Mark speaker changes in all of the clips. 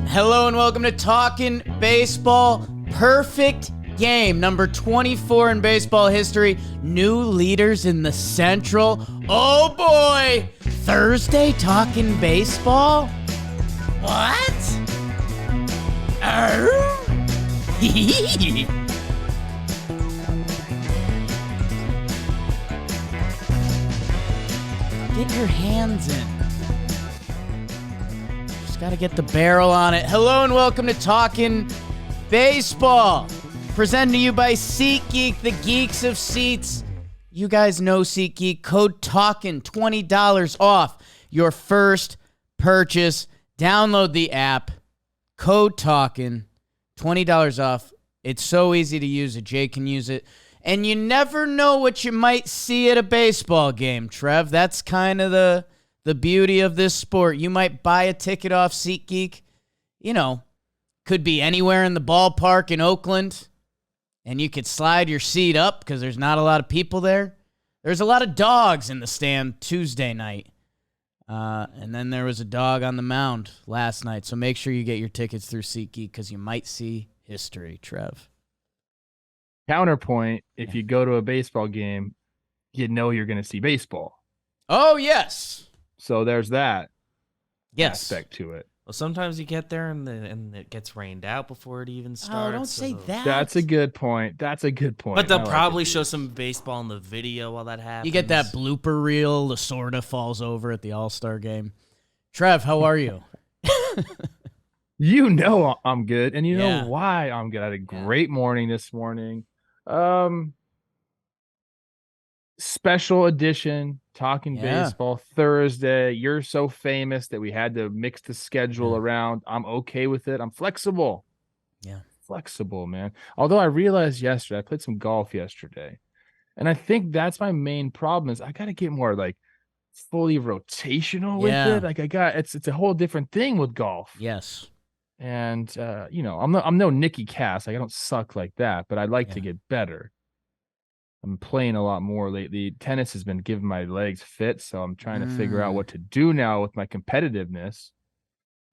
Speaker 1: Hello and welcome to Talkin' Baseball. Perfect game, number 24 in baseball history. New leaders in the Central. Oh boy! Thursday Talkin' Baseball? What? Get your hands in. Just gotta get the barrel on it. Hello and welcome to Talkin' Baseball. Presented to you by SeatGeek, the geeks of seats. You guys know SeatGeek. Code TALKIN, $20 off your first purchase. Download the app. Code TALKIN, $20 off. It's so easy to use it. Jay can use it. And you never know what you might see at a baseball game, Trev. That's kind of the beauty of this sport. You might buy a ticket off SeatGeek. You know, could be anywhere in the ballpark in Oakland. And you could slide your seat up because there's not a lot of people there. There's a lot of dogs in the stand Tuesday night. And then there was a dog on the mound last night. So make sure you get your tickets through SeatGeek because you might see history, Trev.
Speaker 2: Counterpoint, if you go to a baseball game, you know you're going to see baseball.
Speaker 1: Oh, yes.
Speaker 2: So there's that
Speaker 1: aspect
Speaker 2: to it.
Speaker 3: Well, sometimes you get there and it gets rained out before it even starts.
Speaker 1: Oh, don't say that.
Speaker 2: That's a good point.
Speaker 3: But they'll probably show some baseball in the video while that happens.
Speaker 1: You get that blooper reel. Lasorda falls over at the All-Star game. Trev, how are you?
Speaker 2: You know I'm good, and you know why I'm good. I had a great morning this morning. Special edition Talking Baseball Thursday. You're so famous that we had to mix the schedule around. I'm okay with it. I'm flexible.
Speaker 1: Yeah.
Speaker 2: Flexible, man. Although I realized yesterday, I played some golf yesterday, and I think that's my main problem is I got to get more like fully rotational with it. Like it's a whole different thing with golf.
Speaker 1: Yes.
Speaker 2: And you know, I'm no Nicky Cass. Like I don't suck like that, but I'd like to get better. I'm playing a lot more lately. Tennis has been giving my legs fit, so I'm trying to figure out what to do now with my competitiveness.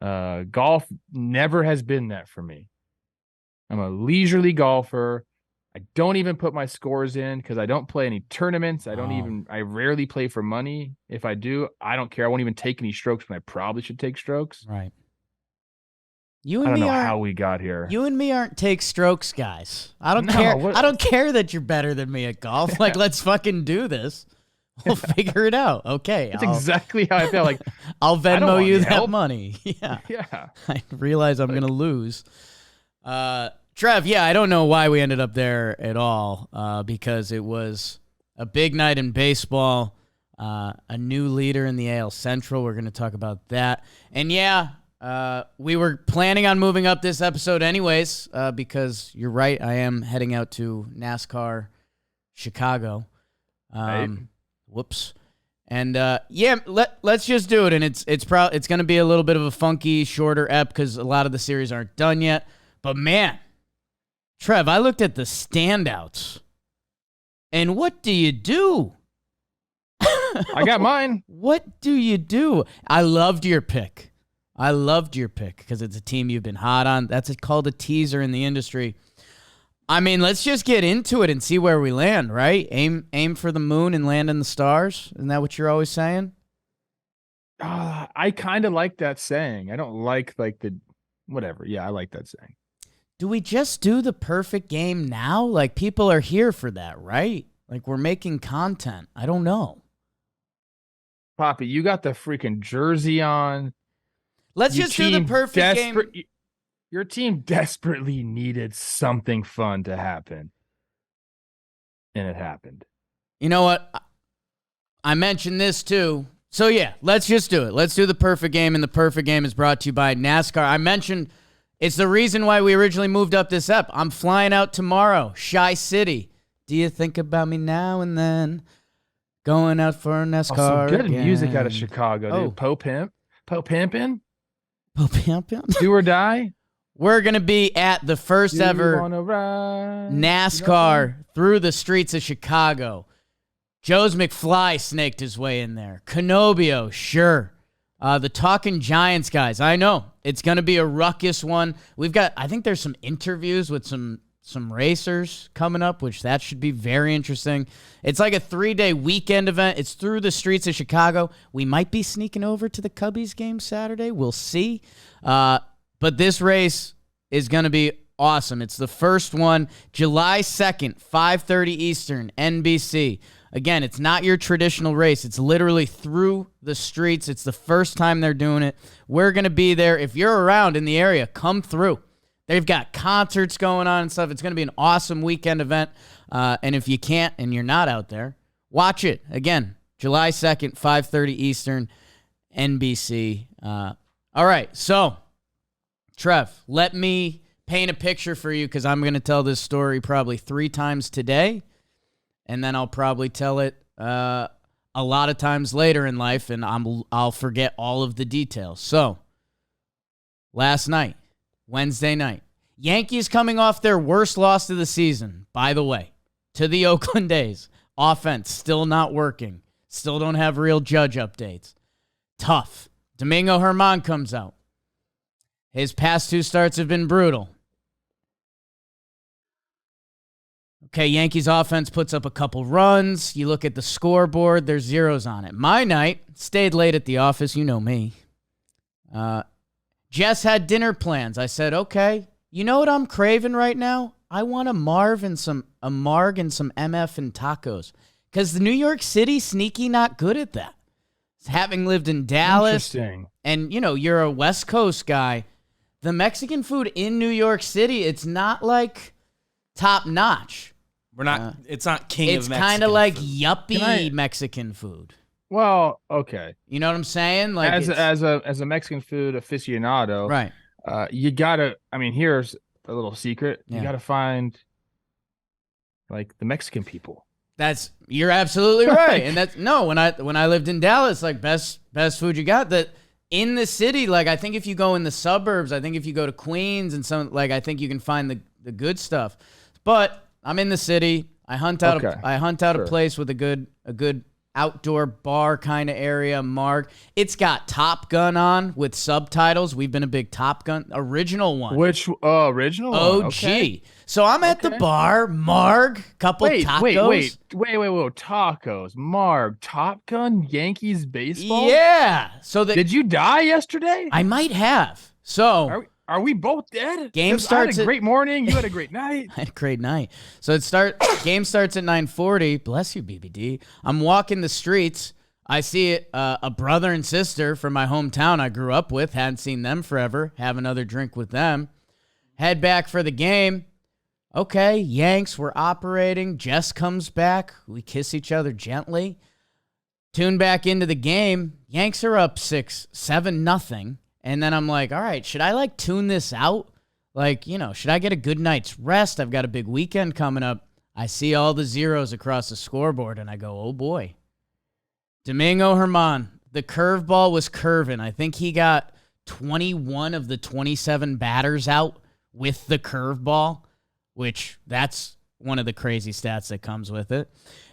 Speaker 2: Golf never has been that for me. I'm a leisurely golfer. I don't even put my scores in because I don't play any tournaments. I rarely play for money. If I do, I don't care. I won't even take any strokes when I probably should take strokes.
Speaker 1: Right. I
Speaker 2: don't know how we got here.
Speaker 1: You and me aren't take strokes guys. I don't care. I don't care that you're better than me at golf. Like, let's fucking do this. We'll figure it out. Okay.
Speaker 2: That's exactly how I feel. Like,
Speaker 1: I'll Venmo you that money. Yeah.
Speaker 2: Yeah.
Speaker 1: I realize I'm going to lose. Trev, I don't know why we ended up there at all because it was a big night in baseball, a new leader in the AL Central. We're going to talk about that. And we were planning on moving up this episode anyways, because you're right. I am heading out to NASCAR Chicago.
Speaker 2: Right.
Speaker 1: Whoops. And let's just do it. And it's going to be a little bit of a funky, shorter ep because a lot of the series aren't done yet. But man, Trev, I looked at the standouts. And what do you do?
Speaker 2: I got mine.
Speaker 1: What do you do? I loved your pick because it's a team you've been hot on. That's called a teaser in the industry. I mean, let's just get into it and see where we land, right? Aim for the moon and land in the stars. Isn't that what you're always saying?
Speaker 2: I kind of like that saying. I don't like the whatever. Yeah, I like that saying.
Speaker 1: Do we just do the perfect game now? Like, people are here for that, right? Like, we're making content. I don't know.
Speaker 2: Poppy, you got the freaking jersey on.
Speaker 1: Let's just do the perfect game.
Speaker 2: Your team desperately needed something fun to happen. And it happened.
Speaker 1: You know what? I mentioned this too. So let's just do it. Let's do the perfect game. And the perfect game is brought to you by NASCAR. I mentioned it's the reason why we originally moved up this ep. I'm flying out tomorrow. Shy City. Do you think about me now and then? Going out for a NASCAR.
Speaker 2: Some good music out of Chicago, dude. Poe Pimpin'. Do or Die.
Speaker 1: We're going to be at the first ever NASCAR through the streets of Chicago. Joe's McFly snaked his way in there. Canobio, sure. The Talkin' Giants guys. I know it's going to be a ruckus one. I think there's some interviews with some racers coming up, which that should be very interesting. It's like a 3-day weekend event. It's through the streets of Chicago. We might be sneaking over to the Cubbies game Saturday. We'll see. But this race is going to be awesome. It's the first one, July 2nd, 5:30 Eastern, NBC. Again, it's not your traditional race. It's literally through the streets. It's the first time they're doing it. We're going to be there. If you're around in the area, come through. They've got concerts going on and stuff. It's going to be an awesome weekend event. And if you can't and you're not out there, watch it. Again, July 2nd, 5:30 Eastern, NBC. All right, so, Trev, let me paint a picture for you because I'm going to tell this story probably 3 times today. And then I'll probably tell it a lot of times later in life, and I'll forget all of the details. So, last night, Wednesday night, Yankees coming off their worst loss of the season, by the way, to the Oakland A's. Offense still not working. Still don't have real Judge updates. Tough. Domingo Germán comes out. His past 2 starts have been brutal. Okay, Yankees offense puts up a couple runs. You look at the scoreboard, there's zeros on it. My night, stayed late at the office, you know me. Jess had dinner plans. I said, okay, you know what I'm craving right now? I want a Marg and some MF and tacos. Because the New York City, sneaky not good at that. Having lived in Dallas, and you're a West Coast guy, the Mexican food in New York City, it's not like top notch.
Speaker 3: We're not. It's not king of Mexican.
Speaker 1: It's kind of like
Speaker 3: food.
Speaker 1: yuppie Mexican food.
Speaker 2: Well, okay.
Speaker 1: You know what I'm saying? Like
Speaker 2: as a Mexican food aficionado,
Speaker 1: right?
Speaker 2: You gotta. I mean, here's a little secret. You gotta find like the Mexican people.
Speaker 1: You're absolutely right. And when I lived in Dallas, like best food you got that in the city. Like I think if you go in the suburbs, I think if you go to Queens and I think you can find the good stuff. But I'm in the city. I hunt out a place with a good outdoor bar kind of area, Marg. It's got Top Gun on with subtitles. We've been a big Top Gun original one.
Speaker 2: Which original?
Speaker 1: OG.
Speaker 2: Okay.
Speaker 1: So I'm at the bar, Marg, couple tacos.
Speaker 2: Wait, tacos, Marg, Top Gun, Yankees baseball.
Speaker 1: Yeah. So
Speaker 2: did you die yesterday?
Speaker 1: I might have. So
Speaker 2: are we both dead?
Speaker 1: Game starts.
Speaker 2: I had a great morning. You had a great night.
Speaker 1: I had a great night. So game starts at 9:40. Bless you, BBD. I'm walking the streets. I see a brother and sister from my hometown I grew up with. Hadn't seen them forever. Have another drink with them. Head back for the game. Okay, Yanks, we're operating. Jess comes back. We kiss each other gently. Tune back into the game. Yanks are up 6-7-0. And then I'm like, all right, should I tune this out? Should I get a good night's rest? I've got a big weekend coming up. I see all the zeros across the scoreboard, and I go, oh, boy. Domingo Germán, the curveball was curving. I think he got 21 of the 27 batters out with the curveball, which that's one of the crazy stats that comes with it.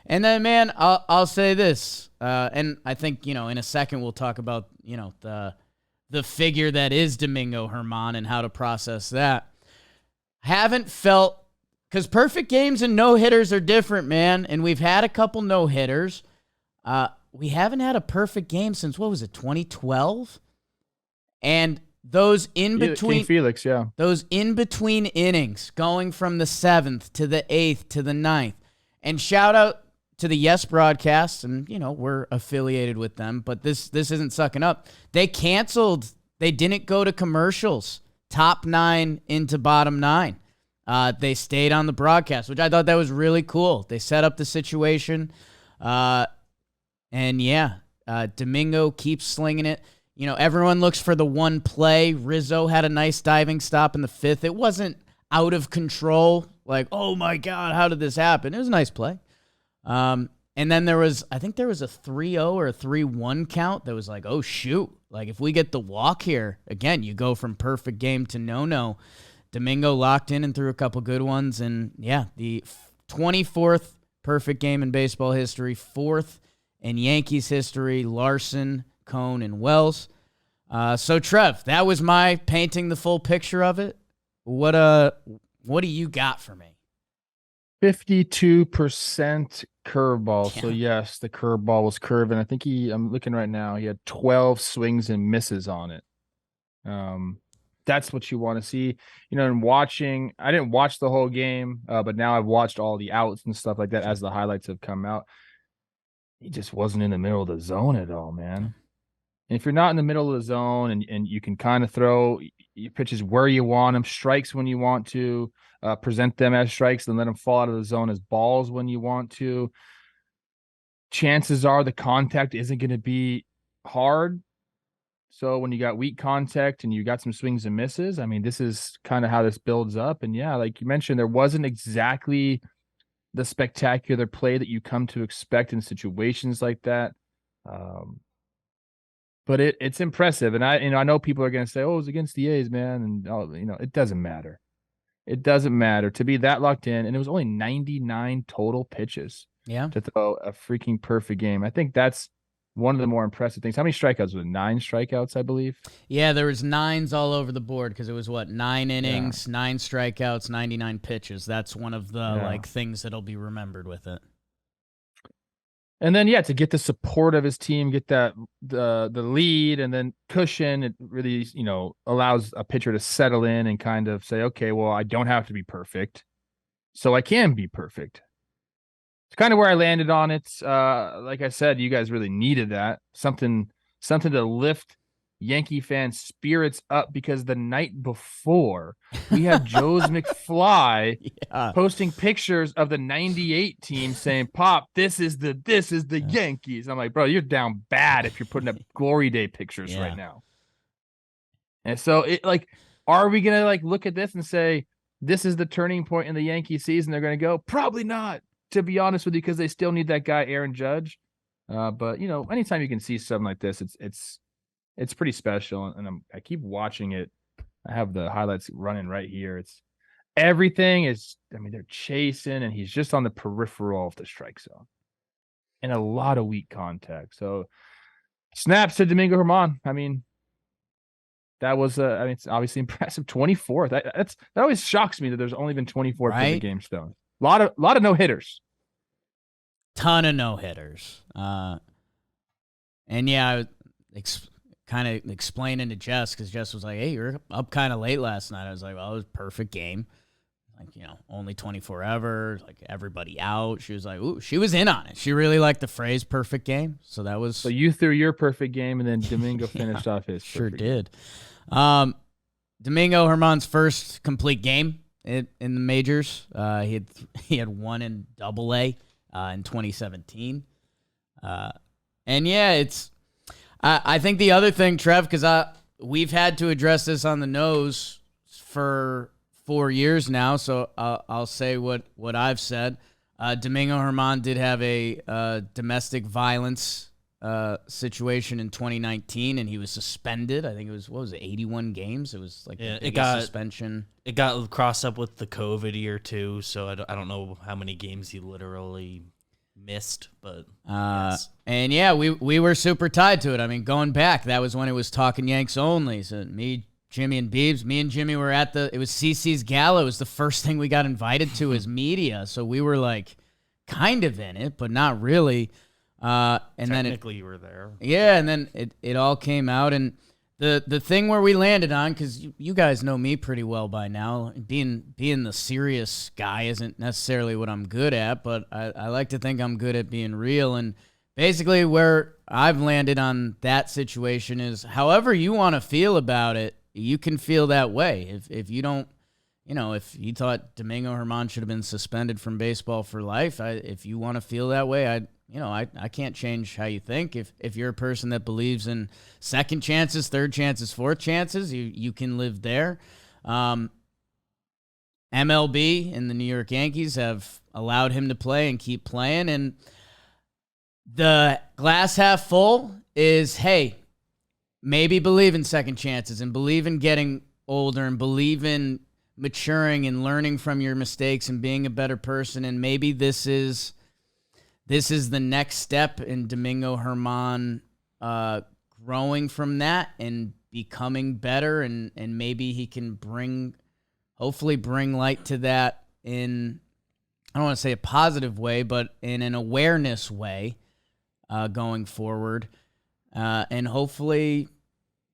Speaker 1: And then, man, I'll say this, and I think, in a second we'll talk about, the figure that is Domingo Germán and how to process that. Haven't felt, because perfect games and no-hitters are different, man, and we've had a couple no-hitters. We haven't had a perfect game since, 2012? And those in-between...
Speaker 2: King Felix, yeah.
Speaker 1: Those in-between innings, going from the 7th to the 8th to the 9th. And shout out to the Yes broadcast, and, we're affiliated with them, but this isn't sucking up. They canceled. They didn't go to commercials. Top 9 into bottom 9. They stayed on the broadcast, which I thought that was really cool. They set up the situation. Domingo keeps slinging it. Everyone looks for the one play. Rizzo had a nice diving stop in the 5th. It wasn't out of control. Like, oh my God, how did this happen? It was a nice play. And then there was a 3-0 or a 3-1 count that was like, oh shoot. Like if we get the walk here, again, you go from perfect game to no. Domingo locked in and threw a couple good ones. And yeah, the 24th perfect game in baseball history, 4th in Yankees history, Larson, Cone, and Wells. So Trev, that was my painting the full picture of it. What do you got for me?
Speaker 2: 52% curveball.
Speaker 1: Yeah.
Speaker 2: So yes, the curveball was curving. I think I'm looking right now. He had 12 swings and misses on it. That's what you want to see. And watching, I didn't watch the whole game, but now I've watched all the outs and stuff like that as the highlights have come out. He just wasn't in the middle of the zone at all, man. And if you're not in the middle of the zone and you can kind of throw your pitches where you want them, strikes when you want to, present them as strikes, and let them fall out of the zone as balls when you want to, chances are the contact isn't going to be hard. So when you got weak contact and you got some swings and misses, I mean, this is kind of how this builds up. And yeah, like you mentioned, there wasn't exactly the spectacular play that you come to expect in situations like that. But it's impressive. And I know people are going to say, oh, it's against the A's, man. And, it doesn't matter. It doesn't matter to be that locked in. And it was only 99 total pitches to throw a freaking perfect game. I think that's one of the more impressive things. How many strikeouts? Was it 9 strikeouts, I believe?
Speaker 1: Yeah, there was 9s all over the board because it was 9 innings, 9 strikeouts, 99 pitches. That's one of the things that'll be remembered with it.
Speaker 2: And then to get the support of his team, get that the lead, and then cushion, it really allows a pitcher to settle in and kind of say, okay, well, I don't have to be perfect, so I can be perfect. It's kind of where I landed on it. Like I said, you guys really needed that. Something to lift Yankee fans' spirits up, because the night before we had Joe's McFly posting pictures of the 98 team saying, Pop, this is the Yankees. I'm like, bro, you're down bad if you're putting up glory day pictures right now. And so are we going to look at this and say, this is the turning point in the Yankee season? They're going to go, probably not, to be honest with you, because they still need that guy, Aaron Judge. But anytime you can see something like this, it's pretty special, and I keep watching it. I have the highlights running right here. Everything is, they're chasing, and he's just on the peripheral of the strike zone, and a lot of weak contact. So snaps to Domingo Germán. That was it's obviously impressive. 24th. That always shocks me that there's only been 24 perfect games thrown. A lot of no hitters.
Speaker 1: Ton of no hitters. And yeah, kind of explaining to Jess, because Jess was like, hey, you're up kind of late last night. I was like, well, it was a perfect game. Only 24 ever, everybody out. She was like, ooh, she was in on it. She really liked the phrase perfect game. So that was.
Speaker 2: So you threw your perfect game, and then Domingo finished off his.
Speaker 1: Sure did. Domingo Germán's first complete game in the majors. He had one in Double-A in 2017. And yeah, I think the other thing, Trev, because we've had to address this on the nose for 4 years now, so I'll say what I've said. Domingo Germán did have a domestic violence situation in 2019, and he was suspended. I think it was 81 games? It was the biggest suspension.
Speaker 3: It got crossed up with the COVID year too, so I don't know how many games he literally missed, but yes.
Speaker 1: And yeah, we were super tied to it. Going back, that was when it was Talkin' Yanks only. So me, Jimmy, and Beebs, me and Jimmy were it was CC's gala. It was the first thing we got invited to as media. So we were kind of in it, but not really. And
Speaker 3: technically you were there.
Speaker 1: Yeah, and then it all came out, and the thing where we landed on, because you guys know me pretty well by now, being the serious guy isn't necessarily what I'm good at, but I like to think I'm good at being real. And basically where I've landed on that situation is, however you want to feel about it, you can feel that way. If you don't, if you thought Domingo Germán should have been suspended from baseball for life, if you want to feel that way, I can't change how you think. If you're a person that believes in second chances, third chances, fourth chances, you can live there. MLB and the New York Yankees have allowed him to play and keep playing. And the glass half full is, hey, maybe believe in second chances and believe in getting older and believe in maturing and learning from your mistakes and being a better person. And maybe this is the next step in Domingo Germán growing from that and becoming better, and maybe he can hopefully bring light to that in, I don't want to say a positive way, but in an awareness way going forward. And hopefully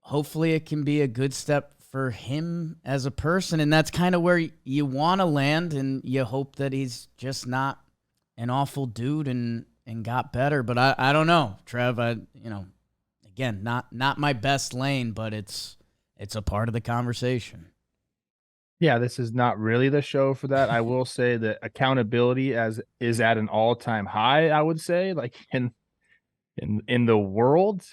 Speaker 1: it can be a good step for him as a person. And that's kind of where you want to land, and you hope that he's just not an awful dude and got better. But I don't know, Trev. Again, not my best lane, but it's a part of the conversation.
Speaker 2: Yeah, this is not really the show for that. I will say that accountability is at an all-time high, I would say, like in the world,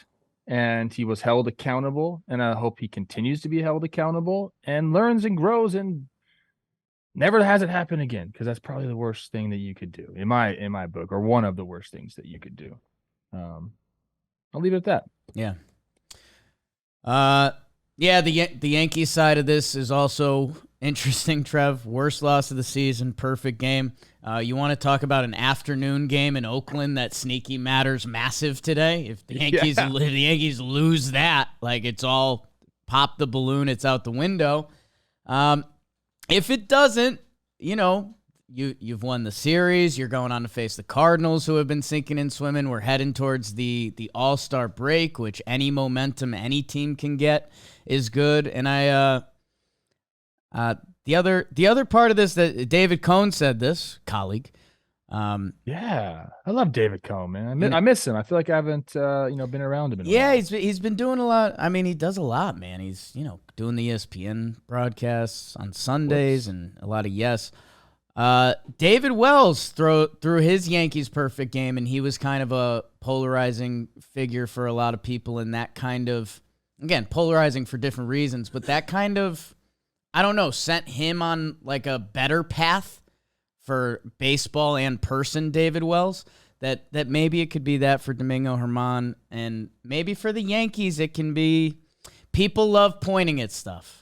Speaker 2: and he was held accountable, and I hope he continues to be held accountable and learns and grows and never has it happen again, because that's probably the worst thing that you could do in my book, or one of the worst things that you could do. I'll leave it at that.
Speaker 1: Yeah. The Yankees side of this is also interesting, Trev. Worst loss of the season, perfect game. You want to talk about an afternoon game in Oakland that sneaky matters massive today? If the Yankees lose that, like, it's all pop the balloon, it's out the window. If it doesn't, you've won the series. You're going on to face the Cardinals, who have been sinking and swimming. We're heading towards the All-Star break, which any momentum any team can get is good. And the other part of this, that David Cohn said this, colleague.
Speaker 2: Yeah, I love David Cohn, man. I miss him. I feel like I haven't been around him in a while.
Speaker 1: He's been doing a lot. I mean, he does a lot, man. He's doing the ESPN broadcasts on Sundays and a lot of David Wells threw his Yankees perfect game, and he was kind of a polarizing figure for a lot of people, and that kind of, again, polarizing for different reasons, but that kind of, I don't know, sent him on like a better path for baseball and person, David Wells, that maybe it could be that for Domingo Germán, and maybe for the Yankees it can be, people love pointing at stuff.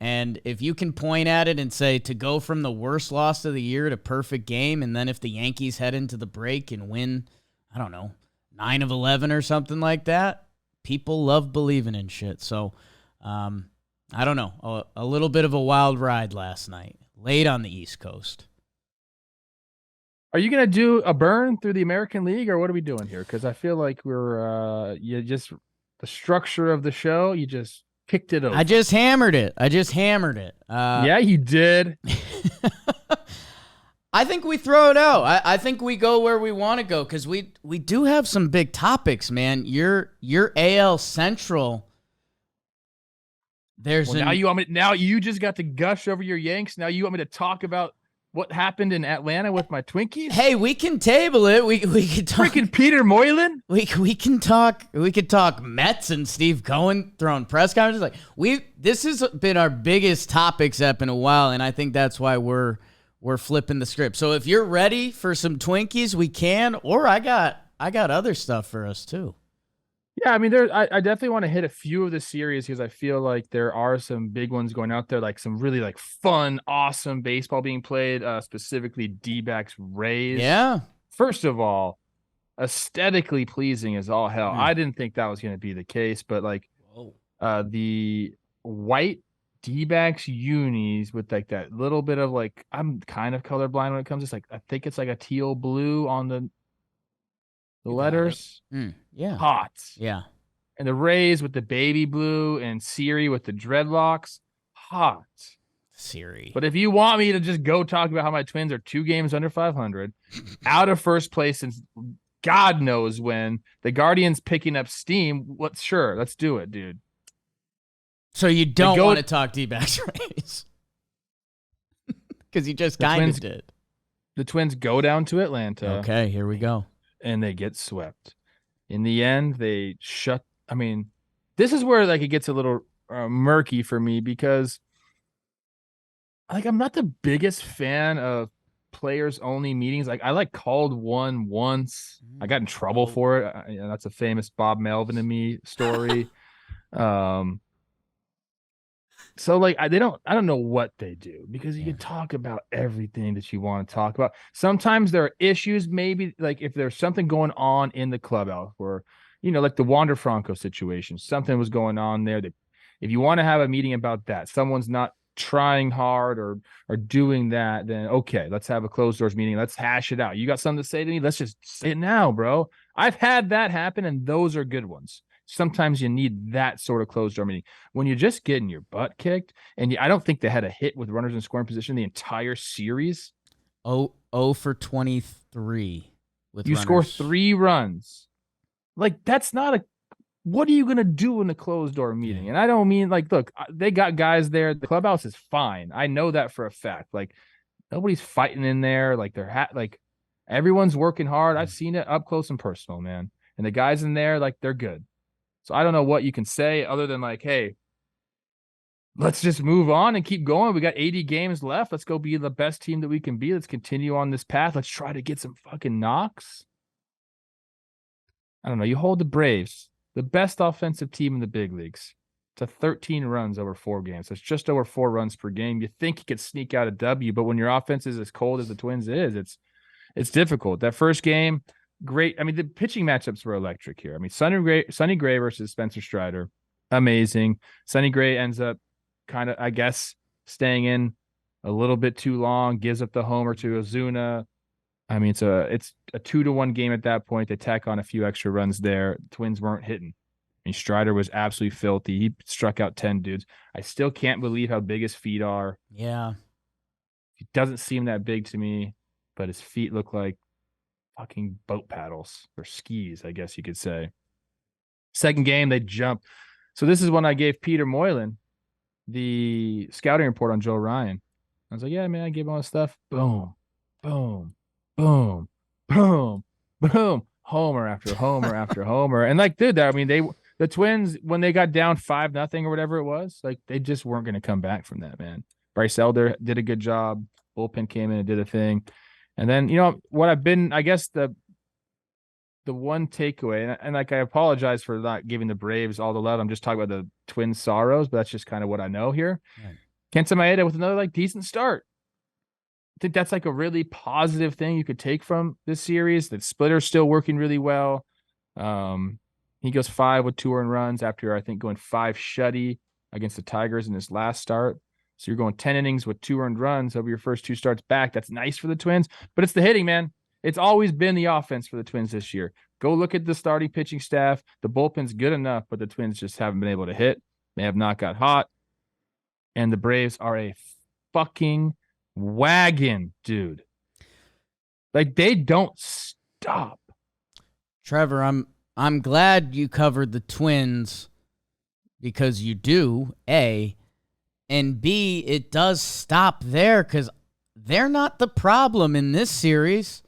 Speaker 1: And if you can point at it and say, to go from the worst loss of the year to perfect game, and then if the Yankees head into the break and win, I don't know, 9 of 11 or something like that, people love believing in shit. So, I don't know, a little bit of a wild ride last night, late on the East Coast.
Speaker 2: Are you going to do a burn through the American League, or what are we doing here? Because I feel like we're, the structure of the show, you just kicked it over.
Speaker 1: I just hammered it.
Speaker 2: Yeah, you did.
Speaker 1: I think we throw it out. I think we go where we want to go, because we do have some big topics, man. Your AL Central.
Speaker 2: Now you just got to gush over your Yanks. Now you want me to talk about what happened in Atlanta with my Twinkies?
Speaker 1: Hey, we can table it. We can talk.
Speaker 2: Freaking Peter Moylan.
Speaker 1: We can talk. We could talk Mets and Steve Cohen throwing press conferences. This has been our biggest topics up in a while, and I think that's why we're flipping the script. So if you're ready for some Twinkies, we can. Or I got other stuff for us too.
Speaker 2: Yeah, I mean, I definitely want to hit a few of the series, because I feel like there are some big ones going out there, like some really fun, awesome baseball being played, specifically DBacks Rays.
Speaker 1: Yeah.
Speaker 2: First of all, aesthetically pleasing as all hell. I didn't think that was going to be the case, but the white DBacks unis with that little bit of I'm kind of colorblind when it comes to I think it's a teal blue on the letters.
Speaker 1: Yeah.
Speaker 2: Hot.
Speaker 1: Yeah.
Speaker 2: And the Rays with the baby blue, and Siri with the dreadlocks. Hot.
Speaker 1: Siri.
Speaker 2: But if you want me to just go talk about how my Twins are 2 games under 500, out of first place since God knows when, the Guardians picking up steam, sure, let's do it, dude.
Speaker 1: So you don't want to talk D-backs Rays? Because you just kind of did.
Speaker 2: The Twins go down to Atlanta.
Speaker 1: Okay, here we go.
Speaker 2: And they get swept. In the end, they shut. I mean, this is where it gets a little murky for me, because I'm not the biggest fan of players only meetings. I called one once. I got in trouble for it. That's a famous Bob Melvin and me story. So I don't know what they do, because you can talk about everything that you want to talk about. Sometimes there are issues, maybe if there's something going on in the clubhouse where, like the Wander Franco situation, something was going on there. If you want to have a meeting about that, someone's not trying hard or doing that, then okay, let's have a closed doors meeting. Let's hash it out. You got something to say to me? Let's just say it now, bro. I've had that happen, and those are good ones. Sometimes you need that sort of closed door meeting. When you're just getting your butt kicked, and I don't think they had a hit with runners in scoring position the entire series.
Speaker 1: 0 for 23 with
Speaker 2: you
Speaker 1: runners.
Speaker 2: Score 3 runs. Like, that's not a what are you going to do in a closed door meeting? And I don't mean like, look, they got guys there. The clubhouse is fine. I know that for a fact. Like, nobody's fighting in there. Like, like everyone's working hard. I've seen it up close and personal, man. And the guys in there, like, they're good. So I don't know what you can say other than like, hey, let's just move on and keep going. We got 80 games left. Let's go be the best team that we can be. Let's continue on this path. Let's try to get some fucking knocks. I don't know. You hold the Braves, the best offensive team in the big leagues, to 13 runs over 4 games. That's just over 4 runs per game. You think you could sneak out a W, but when your offense is as cold as the Twins is, it's difficult. That first game, great. I mean, the pitching matchups were electric here. I mean, Sonny Gray versus Spencer Strider, amazing. Sonny Gray ends up kind of, I guess, staying in a little bit too long, gives up the homer to Ozuna. I mean, it's a 2-1 game at that point. They tack on a few extra runs there. Twins weren't hitting. I mean, Strider was absolutely filthy. He struck out 10 dudes. I still can't believe how big his feet are.
Speaker 1: Yeah.
Speaker 2: He doesn't seem that big to me, but his feet look like fucking boat paddles or skis, I guess you could say. Second game, they jump. So this is when I gave Peter Moylan the scouting report on Joe Ryan. I was like, yeah, man, I gave him all this stuff. Boom, boom, boom, boom, boom. Homer after homer after homer. And like, dude, I mean, the Twins, when they got down 5-0 or whatever it was, like, they just weren't going to come back from that, man. Bryce Elder did a good job. Bullpen came in and did a thing. And then, you know, what I've been, I guess the one takeaway, and like, I apologize for not giving the Braves all the love. I'm just talking about the Twins sorrows, but that's just kind of what I know here. Right. Kenta Maeda with another like decent start. I think that's like a really positive thing you could take from this series. That splitter's still working really well. He goes 5 with 2 earned runs after, I think, going 5 shutty against the Tigers in his last start. So you're going 10 innings with 2 earned runs over your first 2 starts back. That's nice for the Twins, but it's the hitting, man. It's always been the offense for the Twins this year. Go look at the starting pitching staff. The bullpen's good enough, but the Twins just haven't been able to hit. They have not got hot. And the Braves are a fucking wagon, dude. Like, they don't stop.
Speaker 1: Trevor, I'm glad you covered the Twins, because you do, A, and B, it does stop there, because they're not the problem in this series.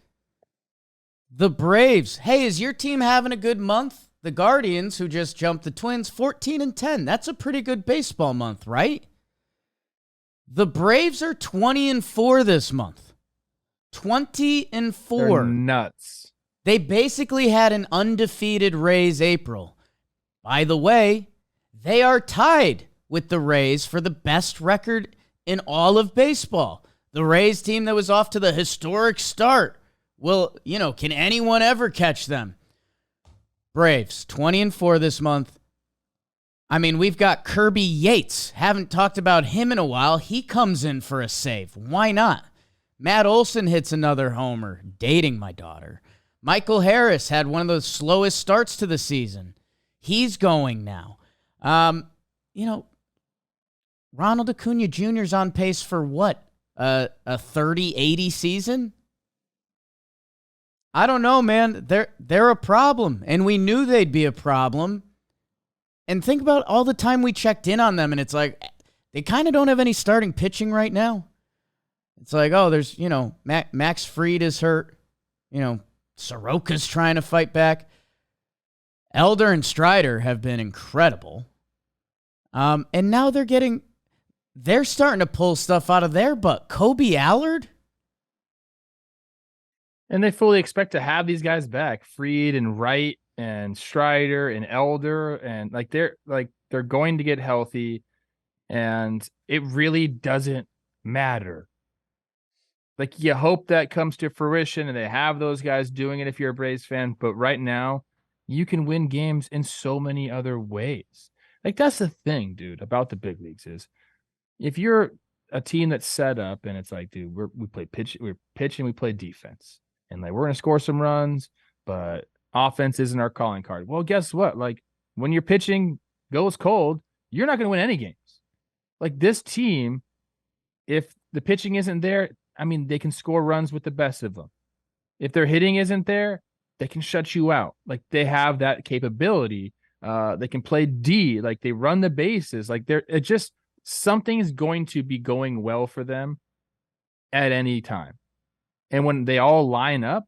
Speaker 1: The Braves. Hey, is your team having a good month? The Guardians, who just jumped the Twins, 14-10. That's a pretty good baseball month, right? The Braves are 20-4 this month. 20-4.
Speaker 2: They're nuts.
Speaker 1: They basically had an undefeated Rays April. By the way, they are tied with the Rays for the best record in all of baseball. The Rays team that was off to the historic start. Well, you know, can anyone ever catch them? Braves, 20-4 this month. I mean, we've got Kirby Yates. Haven't talked about him in a while. He comes in for a save. Why not? Matt Olson hits another homer. Dating my daughter. Michael Harris had one of the slowest starts to the season. He's going now. You know, Ronald Acuna Jr.'s on pace for what? A 30-80 season? I don't know, man. They're a problem, and we knew they'd be a problem. And think about all the time we checked in on them, and it's like, they kind of don't have any starting pitching right now. It's like, oh, there's, you know, Max Fried is hurt. You know, Soroka's trying to fight back. Elder and Strider have been incredible. And now they're starting to pull stuff out of their butt. Kobe Allard?
Speaker 2: And they fully expect to have these guys back. Fried and Wright and Strider and Elder, and they're going to get healthy, and it really doesn't matter. Like, you hope that comes to fruition and they have those guys doing it if you're a Braves fan, but right now you can win games in so many other ways. Like, that's the thing, dude, about the big leagues is if you're a team that's set up and it's like, dude, we play pitch, we're pitching, we play defense, and like we're gonna score some runs, but offense isn't our calling card. Well, guess what? Like, when your pitching goes cold, you're not gonna win any games. Like, this team, if the pitching isn't there, I mean, they can score runs with the best of them. If their hitting isn't there, they can shut you out. Like, they have that capability. They can play D, like they run the bases. Like, it just, something is going to be going well for them at any time. And when they all line up,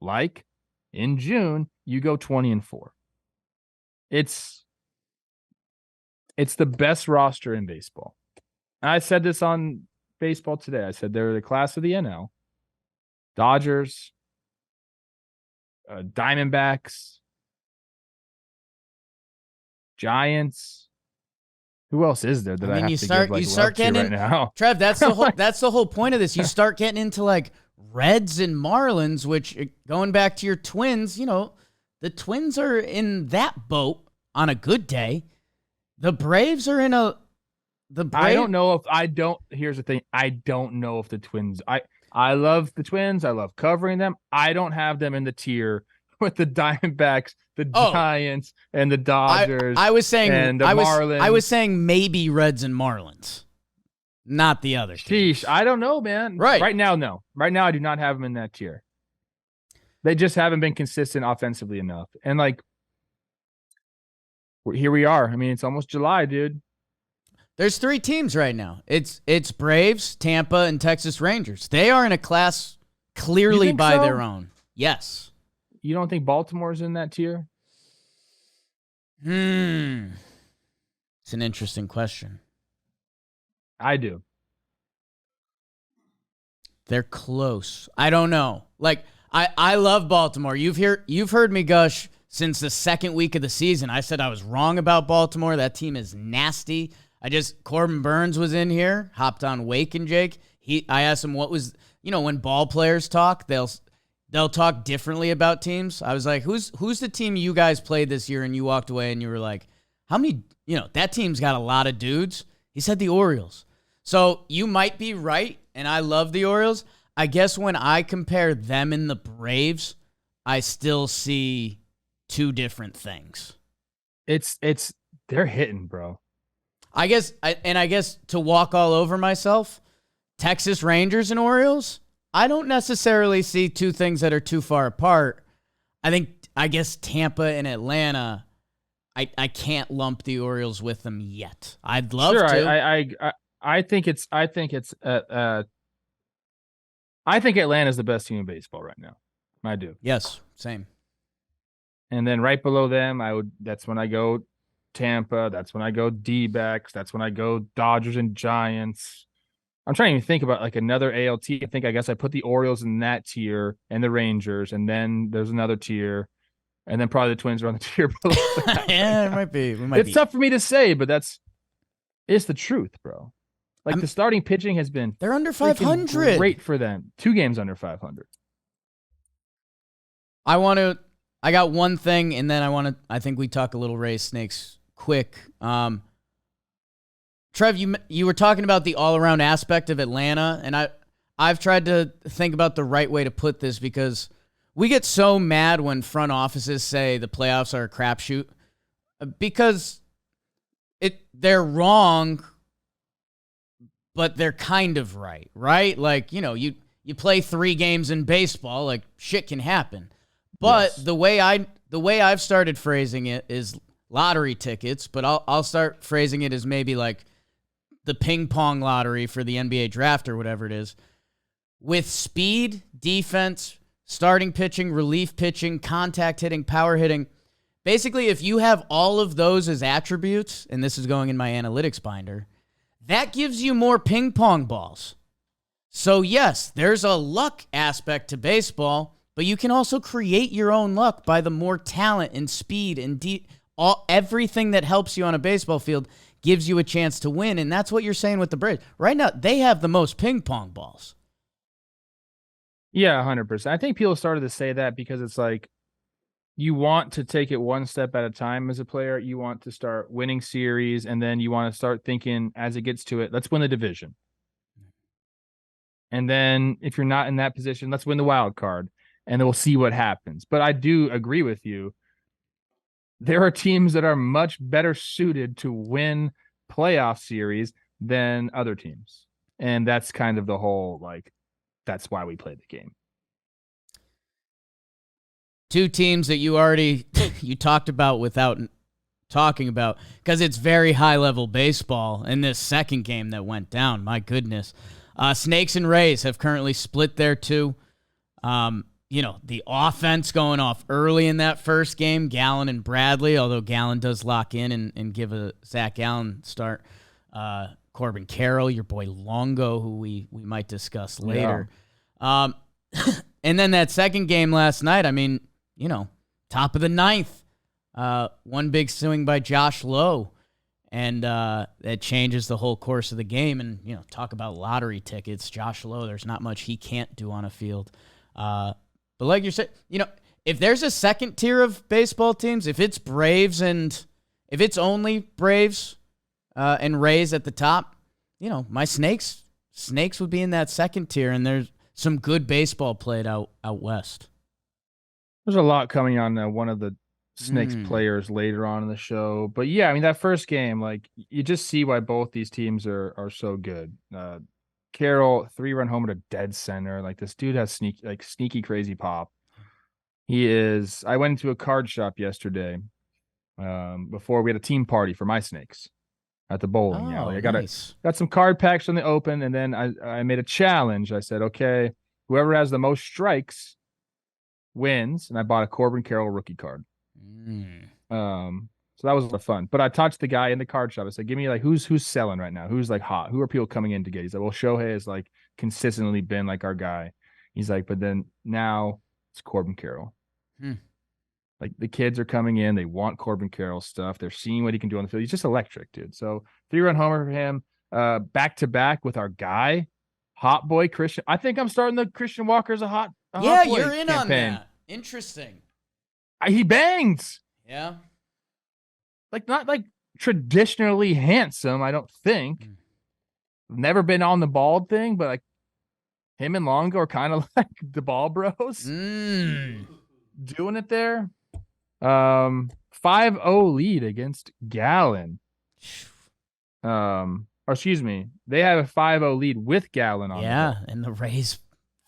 Speaker 2: like in June, you go 20-4. It's the best roster in baseball. And I said this on Baseball Today. I said they're the class of the NL. Dodgers, Diamondbacks, Giants. Who else is there that I have to give like love to right now?
Speaker 1: Trev, that's the whole point of this. You start getting into like Reds and Marlins, which, going back to your Twins, you know, the Twins are in that boat on a good day. The Braves are in a
Speaker 2: I don't know if here's the thing. I don't know if the Twins, I love the Twins. I love covering them. I don't have them in the tier with the Diamondbacks, the Giants, and the Dodgers.
Speaker 1: I was saying,
Speaker 2: and the Marlins.
Speaker 1: I was saying maybe Reds and Marlins, not the other.
Speaker 2: Sheesh, I don't know, man. Right now, no. Right now, I do not have them in that tier. They just haven't been consistent offensively enough. And like, here we are. I mean, it's almost July, dude.
Speaker 1: There's 3 teams right now. It's Braves, Tampa, and Texas Rangers. They are in a class clearly by their own. Yes.
Speaker 2: You don't think Baltimore's in that tier?
Speaker 1: It's an interesting question.
Speaker 2: I do.
Speaker 1: They're close. I don't know. Like, I love Baltimore. You've heard me gush since the second week of the season. I said I was wrong about Baltimore. That team is nasty. Corbin Burns was in here, hopped on Wake and Jake. I asked him what was, when ball players talk, they'll talk differently about teams. I was like, who's the team you guys played this year? And you walked away and you were like, how many, that team's got a lot of dudes. He said the Orioles. So you might be right, and I love the Orioles. I guess when I compare them and the Braves, I still see 2 different things.
Speaker 2: They're hitting, bro.
Speaker 1: I guess to walk all over myself, Texas Rangers and Orioles, I don't necessarily see 2 things that are too far apart. I guess Tampa and Atlanta, I can't lump the Orioles with them yet. I'd love to.
Speaker 2: I think Atlanta's the best team in baseball right now. I do.
Speaker 1: Yes, same.
Speaker 2: And then right below them, that's when I go Tampa. That's when I go DBacks. That's when I go Dodgers and Giants. I'm trying to think about like another ALT. I guess I put the Orioles in that tier and the Rangers, and then there's another tier, and then probably the Twins are on the tier below that.
Speaker 1: Yeah, it might be.
Speaker 2: It's tough for me to say, but it's the truth, bro. Like, the starting pitching has been
Speaker 1: they're under 500.
Speaker 2: Great for them. 2 games under 500.
Speaker 1: I got one thing, and then I think we talk a little Ray Snakes quick. Trev, you were talking about the all-around aspect of Atlanta, and I've tried to think about the right way to put this, because we get so mad when front offices say the playoffs are a crapshoot, because they're wrong, but they're kind of right? Like, you play 3 games in baseball, like, shit can happen. But yes. the way I've started phrasing it is lottery tickets, but I'll start phrasing it as maybe like the ping pong lottery for the NBA draft or whatever it is. With speed, defense, starting pitching, relief pitching, contact hitting, power hitting, basically if you have all of those as attributes, and this is going in my analytics binder, that gives you more ping pong balls. So yes, there's a luck aspect to baseball, but you can also create your own luck by the more talent and speed and everything that helps you on a baseball field gives you a chance to win, and that's what you're saying with the Braves. Right now, they have the most ping pong balls.
Speaker 2: Yeah, 100%. I think people started to say that because it's like, you want to take it one step at a time as a player. You want to start winning series, and then you want to start thinking as it gets to it, let's win the division. And then if you're not in that position, let's win the wild card, and then we'll see what happens. But I do agree with you. There are teams that are much better suited to win playoff series than other teams. And that's kind of the whole, like, that's why we play the game.
Speaker 1: Two teams that you already you talked about without talking about, because it's very high-level baseball in this second game that went down. My goodness. Snakes and Rays have currently split their two. The offense going off early in that first game, Gallen and Bradley, although Gallen does lock in and give a Zach Gallen start. Corbin Carroll, your boy Longo, who we might discuss later. Yeah. And then that second game last night, I mean, top of the ninth, one big swing by Josh Lowe, and that changes the whole course of the game. And, talk about lottery tickets. Josh Lowe, there's not much he can't do on a field. But like you said, if there's a second tier of baseball teams, if it's Braves and if it's only Braves and Rays at the top, my Snakes would be in that second tier, and there's some good baseball played out west.
Speaker 2: There's a lot coming on one of the Snakes players later on in the show. But yeah, I mean, that first game, like, you just see why both these teams are so good. Carroll, 3-run homer to dead center. Like, this dude has sneaky crazy pop. I went into a card shop yesterday before we had a team party for my Snakes at the bowling alley. I got some card packs from the open, and then I made a challenge. I said, okay, whoever has the most strikes wins, and I bought a Corbin Carroll rookie card. So that was a lot of fun. But I talked to the guy in the card shop. I said, give me, like, who's selling right now? Who's, like, hot? Who are people coming in to get? He's like, well, Shohei has, like, consistently been, like, our guy. He's like, but then now it's Corbin Carroll. Like, the kids are coming in. They want Corbin Carroll stuff. They're seeing what he can do on the field. He's just electric, dude. So 3-run homer for him. Back-to-back with our guy, Hot Boy Christian. I think I'm starting the Christian Walker as a hot boy
Speaker 1: you're in
Speaker 2: campaign.
Speaker 1: On that. Interesting.
Speaker 2: He bangs.
Speaker 1: Yeah.
Speaker 2: Like, not like traditionally handsome, I don't think. Never been on the bald thing, but like him and Longo are kind of like the ball bros. Doing it there. 5-0 lead against Gallen. Or excuse me. They have a 5-0 lead with Gallen on.
Speaker 1: Yeah, and the Rays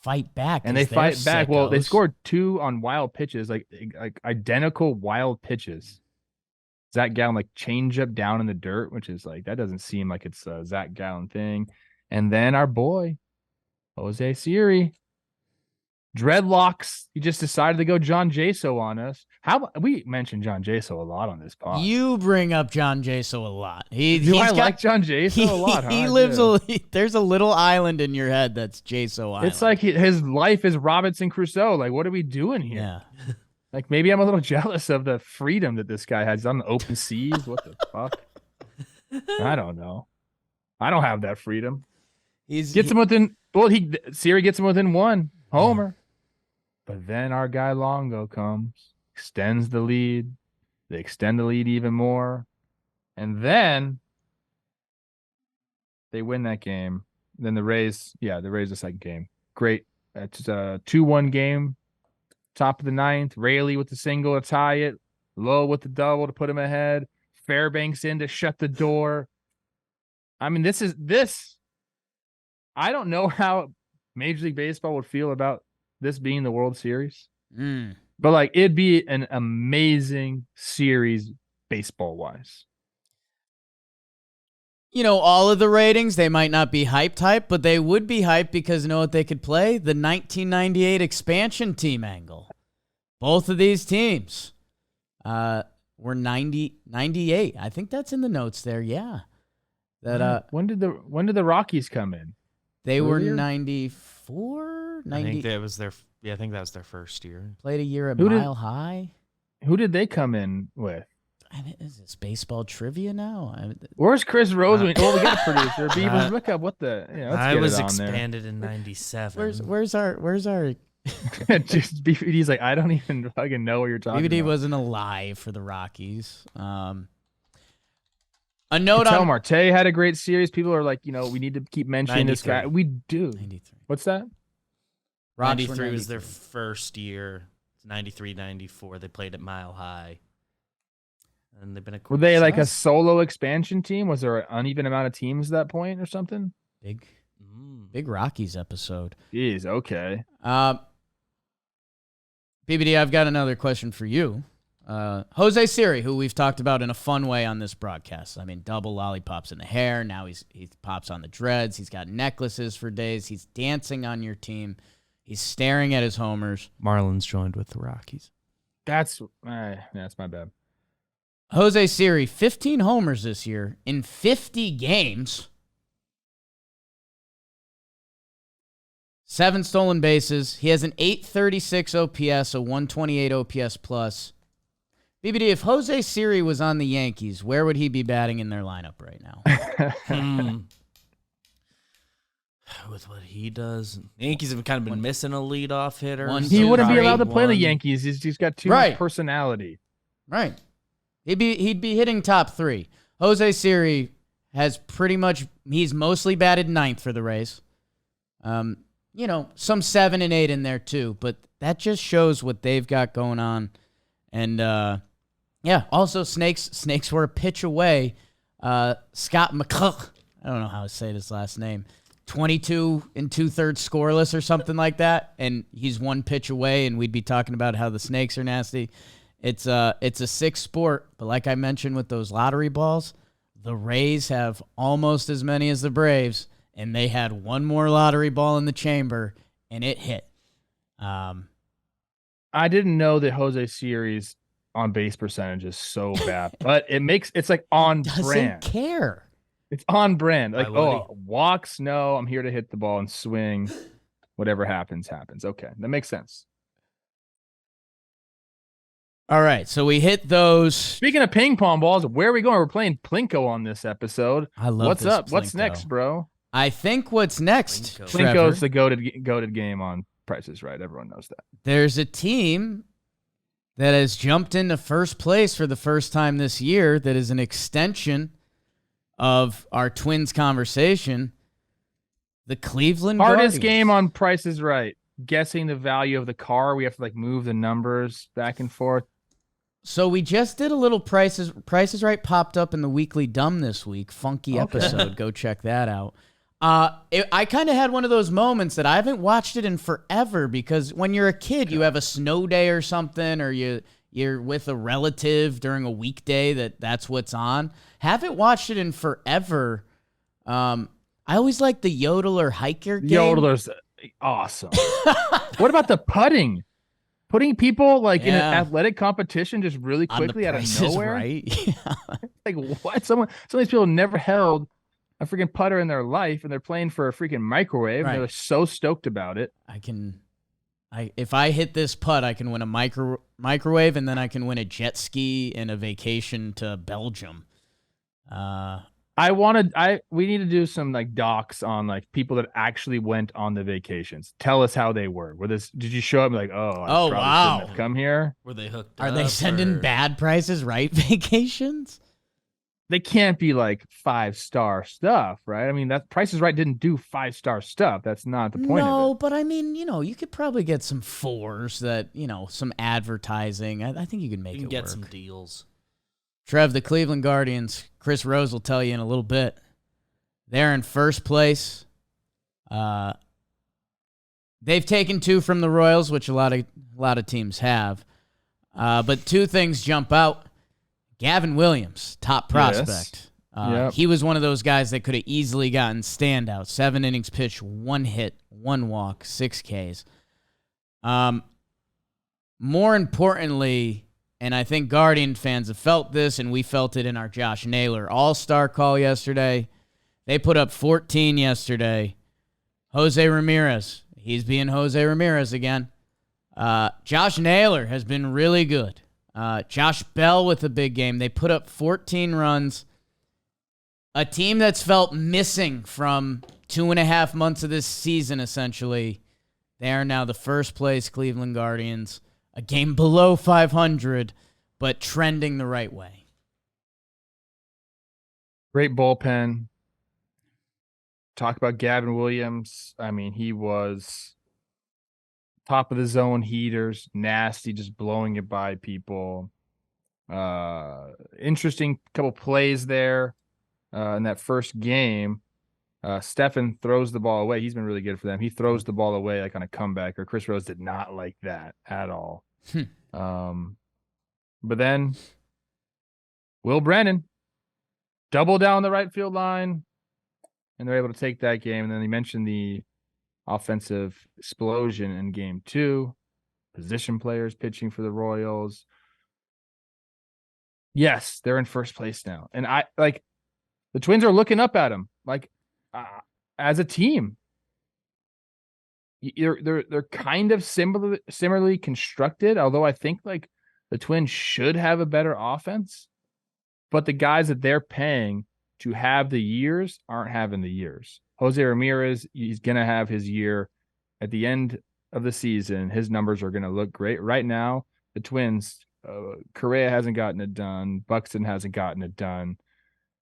Speaker 1: fight back.
Speaker 2: And they fight back. Well, they scored 2 on wild pitches, like identical wild pitches. Zach Gallen, like, change up down in the dirt, which is like, that doesn't seem like it's a Zach Gallen thing. And then our boy, Jose Siri, dreadlocks. He just decided to go John Jaso on us. We mentioned John Jaso a lot on this pod.
Speaker 1: You bring up John Jaso a lot.
Speaker 2: I like John Jaso a lot. Huh?
Speaker 1: He lives there's a little island in your head that's Jaso Island.
Speaker 2: It's like his life is Robinson Crusoe. Like, what are we doing here?
Speaker 1: Yeah.
Speaker 2: Like, maybe I'm a little jealous of the freedom that this guy has on the open seas. What the fuck? I don't know. I don't have that freedom. Siri gets him within 1 homer. But then our guy Longo comes, extends the lead. They extend the lead even more. And then they win that game. Then the Rays the second game. Great. It's a 2-1 game. Top of the ninth. Raley with the single to tie it. Lowe with the double to put him ahead. Fairbanks in to shut the door. I mean, this. I don't know how Major League Baseball would feel about this being the World Series. But, like, it'd be an amazing series baseball-wise.
Speaker 1: All of the ratings, they might not be hype, but they would be hyped because you know what they could play? The 1998 expansion team angle. Both of these teams were 98. I think that's in the notes there, yeah.
Speaker 2: When did the Rockies come in?
Speaker 1: They were 94? 90?
Speaker 3: I think that was their first year.
Speaker 1: Played a year at Mile High.
Speaker 2: Who did they come in with?
Speaker 1: Is this baseball trivia now?
Speaker 2: Where's Chris Roseman? Well, we got a producer. Beavers, look up what the.
Speaker 3: I was expanded in '97.
Speaker 1: Where's our
Speaker 2: Just BBD's like, I don't even fucking know what you're talking
Speaker 1: BBD
Speaker 2: about.
Speaker 1: wasn't alive for the Rockies. A note
Speaker 2: Ketel
Speaker 1: on
Speaker 2: Marte had a great series. People are like, we need to keep mentioning this guy.
Speaker 3: 93.
Speaker 2: We do.
Speaker 1: 93.
Speaker 2: What's that?
Speaker 1: Rocks were
Speaker 3: 93 was their
Speaker 1: 93.
Speaker 3: first year. 93, 94. They played at Mile High. And they've been
Speaker 2: Were they like a
Speaker 1: Nice.
Speaker 2: solo expansion team? Was there an uneven amount of teams at that point or something?
Speaker 1: Big Rockies episode.
Speaker 2: Jeez, okay.
Speaker 1: BBD, I've got another question for you. Jose Siri, who we've talked about in a fun way on this broadcast. I mean, double lollipops in the hair. Now he pops on the dreads. He's got necklaces for days. He's dancing on your team. He's staring at his homers.
Speaker 3: Marlins joined with the Rockies.
Speaker 2: That's my bad.
Speaker 1: Jose Siri, 15 homers this year in 50 games. 7 stolen bases. He has an 836 OPS, a 128 OPS plus. BBD, if Jose Siri was on the Yankees, where would he be batting in their lineup right now?
Speaker 3: With what he does, the Yankees have kind of been missing a leadoff hitter.
Speaker 2: He wouldn't be allowed to play the
Speaker 3: One.
Speaker 2: Yankees. He's got too much personality.
Speaker 1: Right. He'd be hitting top 3. Jose Siri has he's mostly batted 9th for the Rays. Some 7 and 8 in there too, but that just shows what they've got going on. And also Snakes were a pitch away. Scott McCullough, I don't know how to say his last name. 22 2/3 scoreless or something like that, and he's 1 pitch away, and we'd be talking about how the Snakes are nasty. It's a sick sport, but like I mentioned with those lottery balls, the Rays have almost as many as the Braves, and they had 1 more lottery ball in the chamber, and it hit.
Speaker 2: I didn't know that Jose Siri's on base percentage is so bad, but it's like on brand.
Speaker 1: Doesn't care.
Speaker 2: It's on brand. Like,
Speaker 3: Why would he?
Speaker 2: walks, no, I'm here to hit the ball and swing. Whatever happens, happens. Okay, that makes sense.
Speaker 1: All right, so we hit those.
Speaker 2: Speaking of ping pong balls, where are we going? We're playing Plinko on this episode.
Speaker 1: I love
Speaker 2: What's
Speaker 1: this
Speaker 2: up? What's
Speaker 1: Plinko.
Speaker 2: next, bro?
Speaker 1: I think what's next,
Speaker 3: Plinko.
Speaker 1: Trevor,
Speaker 2: Plinko's the goated game on Price is Right. Everyone knows that.
Speaker 1: there's a team that has jumped into first place for the first time this year that is an extension of our Twins conversation. The Cleveland
Speaker 2: Hardest
Speaker 1: Guardians.
Speaker 2: game on Price is Right. Guessing the value of the car. We have to move the numbers back and forth.
Speaker 1: So we just did a little Price is Right popped up in the Weekly Dumb this week. Funky episode. Go check that out. I kind of had one of those moments that I haven't watched it in forever, because when you're a kid, you have a snow day or something, or you're with a relative during a weekday that's what's on. Haven't watched it in forever. I always like the Yodeler Hiker game.
Speaker 2: Yodeler's awesome. What about the putting? Putting people in an athletic competition just really
Speaker 1: On the
Speaker 2: quickly out of
Speaker 1: Price is
Speaker 2: nowhere.
Speaker 1: Right.
Speaker 2: Like, what? Some of these people never held a freaking putter in their life, and they're playing for a freaking microwave.
Speaker 1: Right.
Speaker 2: And they're so stoked about it.
Speaker 1: If I hit this putt, I can win a microwave, and then I can win a jet ski and a vacation to Belgium.
Speaker 2: We need to do some docs on people that actually went on the vacations. Tell us how they were. Did you show up I
Speaker 1: Oh,
Speaker 2: probably
Speaker 1: wow.
Speaker 2: shouldn't have come here?
Speaker 3: Were they hooked
Speaker 1: Are
Speaker 3: up?
Speaker 1: they sending
Speaker 3: or-
Speaker 1: bad Prices Right vacations?
Speaker 2: They can't be 5-star stuff, right? I mean, that Price is Right didn't do 5-star stuff. That's not the point
Speaker 1: No,
Speaker 2: of it.
Speaker 1: but I mean, you could probably get some 4s that, some advertising. I think you can make
Speaker 3: You can
Speaker 1: it
Speaker 3: get
Speaker 1: work.
Speaker 3: some deals.
Speaker 1: Trev, the Cleveland Guardians, Chris Rose will tell you in a little bit. They're in first place. They've taken 2 from the Royals, which a lot of teams have. But 2 things jump out. Gavin Williams, top prospect.
Speaker 2: Yep.
Speaker 1: He was one of those guys that could have easily gotten standout. 7 innings pitched, 1 hit, 1 walk, 6 Ks. More importantly, and I think Guardian fans have felt this, and we felt it in our Josh Naylor All-Star call yesterday. They put up 14 yesterday. Jose Ramirez, he's being Jose Ramirez again. Josh Naylor has been really good. Josh Bell with a big game. They put up 14 runs. A team that's felt missing from 2.5 months of this season, essentially, They are now the first place Cleveland Guardians, a game below 500, but trending the right way.
Speaker 2: Great bullpen. Talk about Gavin Williams. I mean, he was top of the zone heaters, nasty, just blowing it by people. Interesting couple plays there in that first game. Stefan throws the ball away. He's been really good for them. He throws the ball away like on a comeback, or Chris Rose did not like that at all. But then Will Brennan double down the right field line, and they're able to take that game. And then he mentioned the offensive explosion in game 2, position players pitching for the Royals. Yes, they're in first place now. And the Twins are looking up at them as a team. They're kind of similarly constructed, although I think the Twins should have a better offense, but the guys that they're paying to have the years aren't having the years. Jose Ramirez, he's going to have his year at the end of the season. His numbers are going to look great. Right now, the Twins, Correa hasn't gotten it done. Buxton hasn't gotten it done.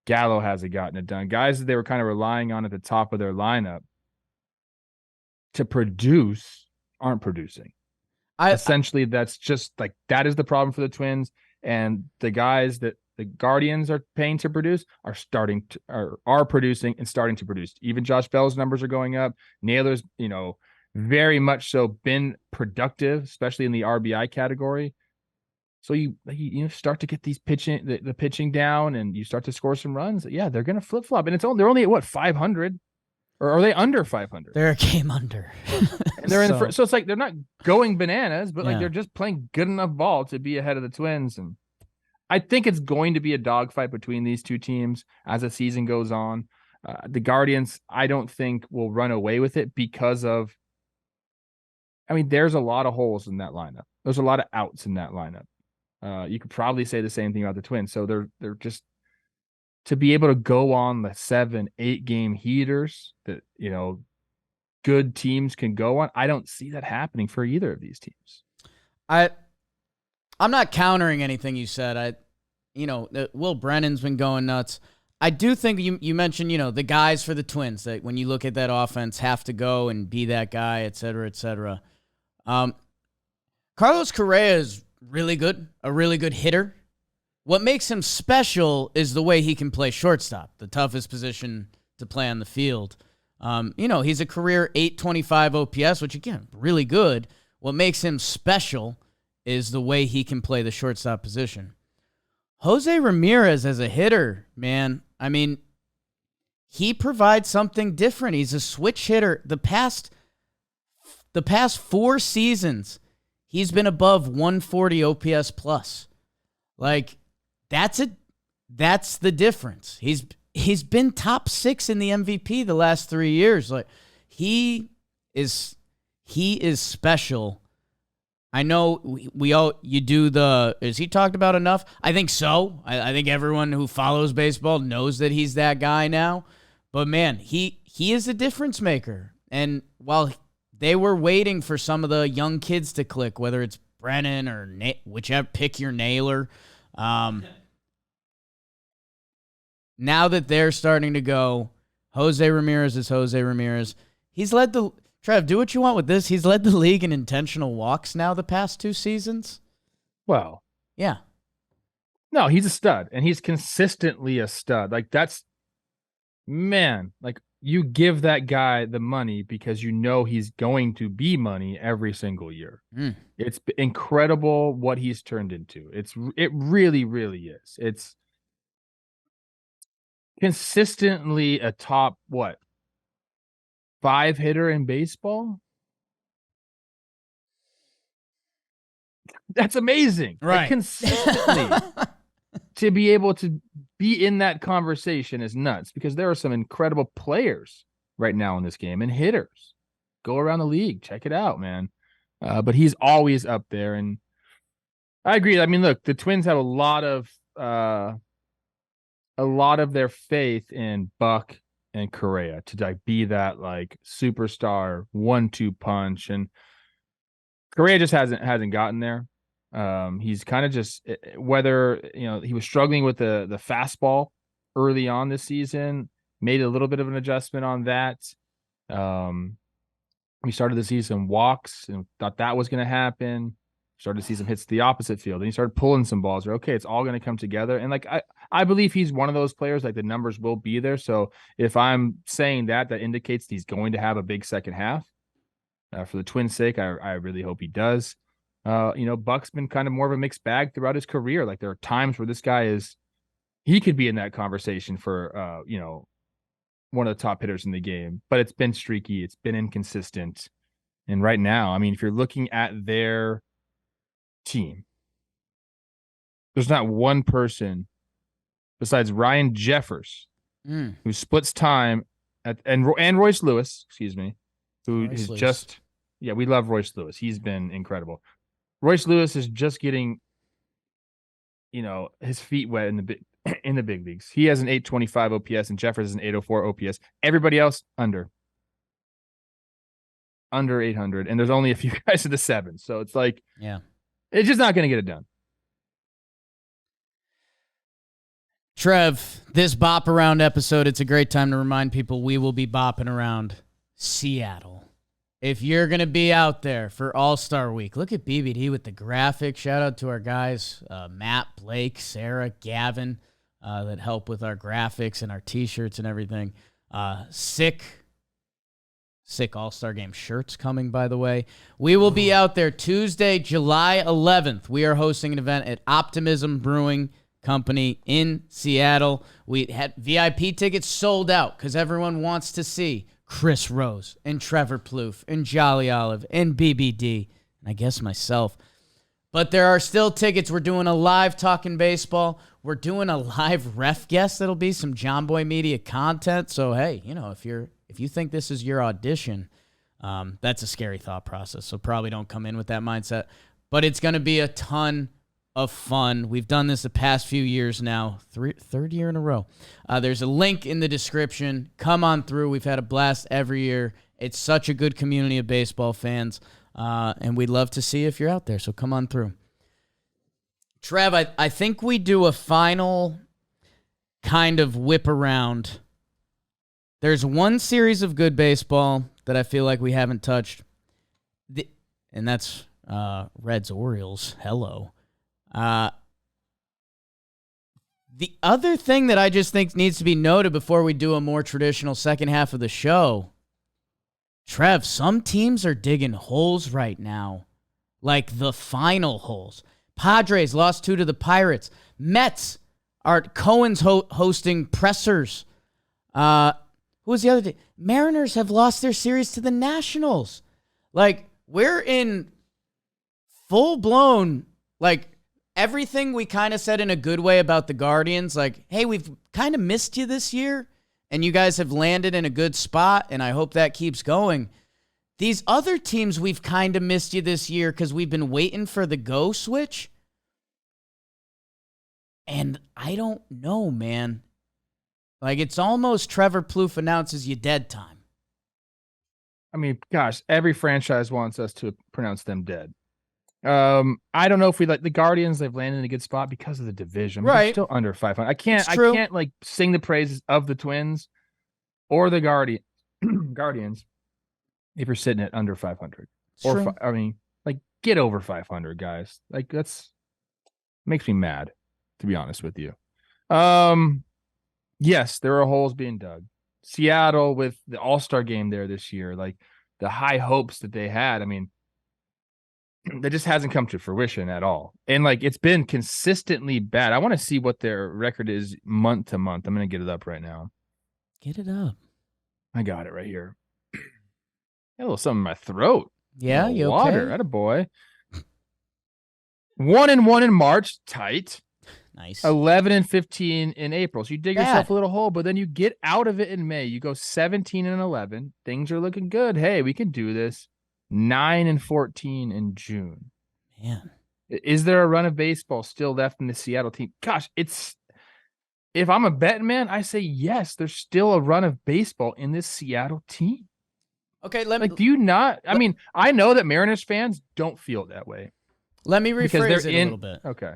Speaker 2: Gallo hasn't gotten it done. Guys that they were kind of relying on at the top of their lineup to produce aren't producing. Essentially, that's just that is the problem for the Twins. And the guys that the Guardians are paying to produce are producing and starting to produce. Even Josh Bell's numbers are going up. Naylor's, very much so been productive, especially in the RBI category. So you start to get these the pitching down, and you start to score some runs. Yeah, they're going to flip flop, and they're only at 500, or are they under 500?
Speaker 1: They're a game under.
Speaker 2: And they're in the first, so it's they're not going bananas, but they're just playing good enough ball to be ahead of the Twins. And I think it's going to be a dogfight between these two teams as the season goes on. The Guardians, I don't think, will run away with it because of. There's a lot of holes in that lineup. There's a lot of outs in that lineup. You could probably say the same thing about the Twins. So they're just to be able to go on the 7-8 game heaters that good teams can go on. I don't see that happening for either of these teams.
Speaker 1: I'm not countering anything you said. Will Brennan's been going nuts. I do think you mentioned the guys for the Twins that when you look at that offense have to go and be that guy, et cetera, et cetera. Carlos Correa is really good, a really good hitter. What makes him special is the way he can play shortstop, the toughest position to play on the field. He's a career 825 OPS, which, again, really good. What makes him special is the way he can play the shortstop position. Jose Ramirez as a hitter, man, he provides something different. He's a switch hitter. The past 4 seasons, he's been above 140 OPS plus. That's the difference. He's been top 6 in the MVP the last 3 years. He is special. I know you do is he talked about enough? I think so. I think everyone who follows baseball knows that he's that guy now. But man, he is a difference maker. And while they were waiting for some of the young kids to click, whether it's Brennan or whichever, pick your Naylor. Now that they're starting to go, Jose Ramirez is Jose Ramirez. He's led the Trev, do what you want with this. He's led the league in intentional walks now the past 2 seasons.
Speaker 2: Well,
Speaker 1: yeah.
Speaker 2: No, he's a stud, and he's consistently a stud. You give that guy the money because he's going to be money every single year. It's incredible what he's turned into. It really, really is. It's consistently a top 5 hitter in baseball. That's amazing.
Speaker 1: Right.
Speaker 2: Consistently to be able to be in that conversation is nuts, because there are some incredible players right now in this game and hitters. Go around the league, check it out, man. But he's always up there, and I agree. Look, the Twins have a lot of their faith in Buck and Correa to like be that like superstar 1-2 punch, and Correa just hasn't gotten there. He's kind of just whether he was struggling with the fastball early on this season, made a little bit of an adjustment on that. We started the season walks and thought that was going to happen. Started to see some hits to the opposite field, and he started pulling some balls. Okay, it's all going to come together. And like I believe he's one of those players. Like the numbers will be there. So if I'm saying that indicates he's going to have a big second half. For the Twins' sake, I really hope he does. Buck's been kind of more of a mixed bag throughout his career. Like there are times where this guy he could be in that conversation for one of the top hitters in the game, but it's been streaky, it's been inconsistent. And right now, I mean, if you're looking at their team, there's not one person besides Ryan Jeffers who splits time and Royce Lewis, excuse me, who is just we love Royce Lewis. He's been incredible. Royce Lewis is just getting his feet wet in the big leagues. He has an 825 OPS and Jeffers has an 804 OPS. Everybody else under 800, and there's only a few guys in the sevens. So it's like, it's just not going to get it done.
Speaker 1: Trev, this Bop Around episode, it's a great time to remind people we will be bopping around Seattle. If you're going to be out there for All-Star Week, look at BBD with the graphics. Shout out to our guys, Matt, Blake, Sarah, Gavin, that help with our graphics and our T-shirts and everything. Sick All-Star Game shirts coming, by the way. We will be out there Tuesday, July 11th. We are hosting an event at Optimism Brewing Company in Seattle. We had VIP tickets sold out because everyone wants to see Chris Rose and Trevor Plouffe and Jolly Olive and BBD and I guess myself. But there are still tickets. We're doing a live Talkin' Baseball. We're doing a live ref guest. That'll be some John Boy Media content. So hey, if you think this is your audition, that's a scary thought process. So probably don't come in with that mindset. But it's going to be a ton of fun. We've done this the past few years now, third year in a row. There's a link in the description. Come on through. We've had a blast every year. It's such a good community of baseball fans, and we'd love to see if you're out there, so come on through. Trev, I think we do a final kind of whip around. There's one series of good baseball that I feel like we haven't touched, and that's Reds-Orioles. Hello. The other thing that I just think needs to be noted before we do a more traditional second half of the show, Trev, some teams are digging holes right now, like the final holes. Padres lost 2 to the Pirates. Mets are Cohen's hosting pressers. Who was the other day? Mariners have lost their series to the Nationals. Like, we're in full-blown, like, everything we kind of said in a good way about the Guardians, like, hey, we've kind of missed you this year, and you guys have landed in a good spot, and I hope that keeps going. These other teams, we've kind of missed you this year because we've been waiting for the go switch. And I don't know, man. Like, it's almost Trevor Plouffe announces you dead time.
Speaker 2: I mean, gosh, every franchise wants us to pronounce them dead. I don't know if we like the Guardians. They've landed in a good spot because of the division. I mean,
Speaker 1: right?
Speaker 2: They're still under 500. I can't like sing the praises of the Twins or the Guardians if you're sitting at under 500. I mean, like, get over 500, guys. Like, that's makes me mad, to be honest with you. Yes, there are holes being dug. Seattle with the All-Star game there this year, like the high hopes that they had. I mean, that just hasn't come to fruition at all. And like, it's been consistently bad. I want to see what their record is month to month. I'm going to get it up right now.
Speaker 1: Get it up.
Speaker 2: I got it right here. Got a little something in my throat.
Speaker 1: Yeah, you
Speaker 2: water.
Speaker 1: okay?
Speaker 2: Attaboy. 1-1 in March, tight.
Speaker 1: Nice.
Speaker 2: 11-15 in April. So you dig yourself a little hole, but then you get out of it in May. You go 17-11. Things are looking good. Hey, we can do this. 9-14 in June.
Speaker 1: Man,
Speaker 2: is there a run of baseball still left in the Seattle team? Gosh, it's if I'm a betting man, I say yes. There's still a run of baseball in this Seattle team.
Speaker 1: Okay,
Speaker 2: do you not? I mean, I know that Mariners fans don't feel that way.
Speaker 1: Let me rephrase it a little bit.
Speaker 2: Okay.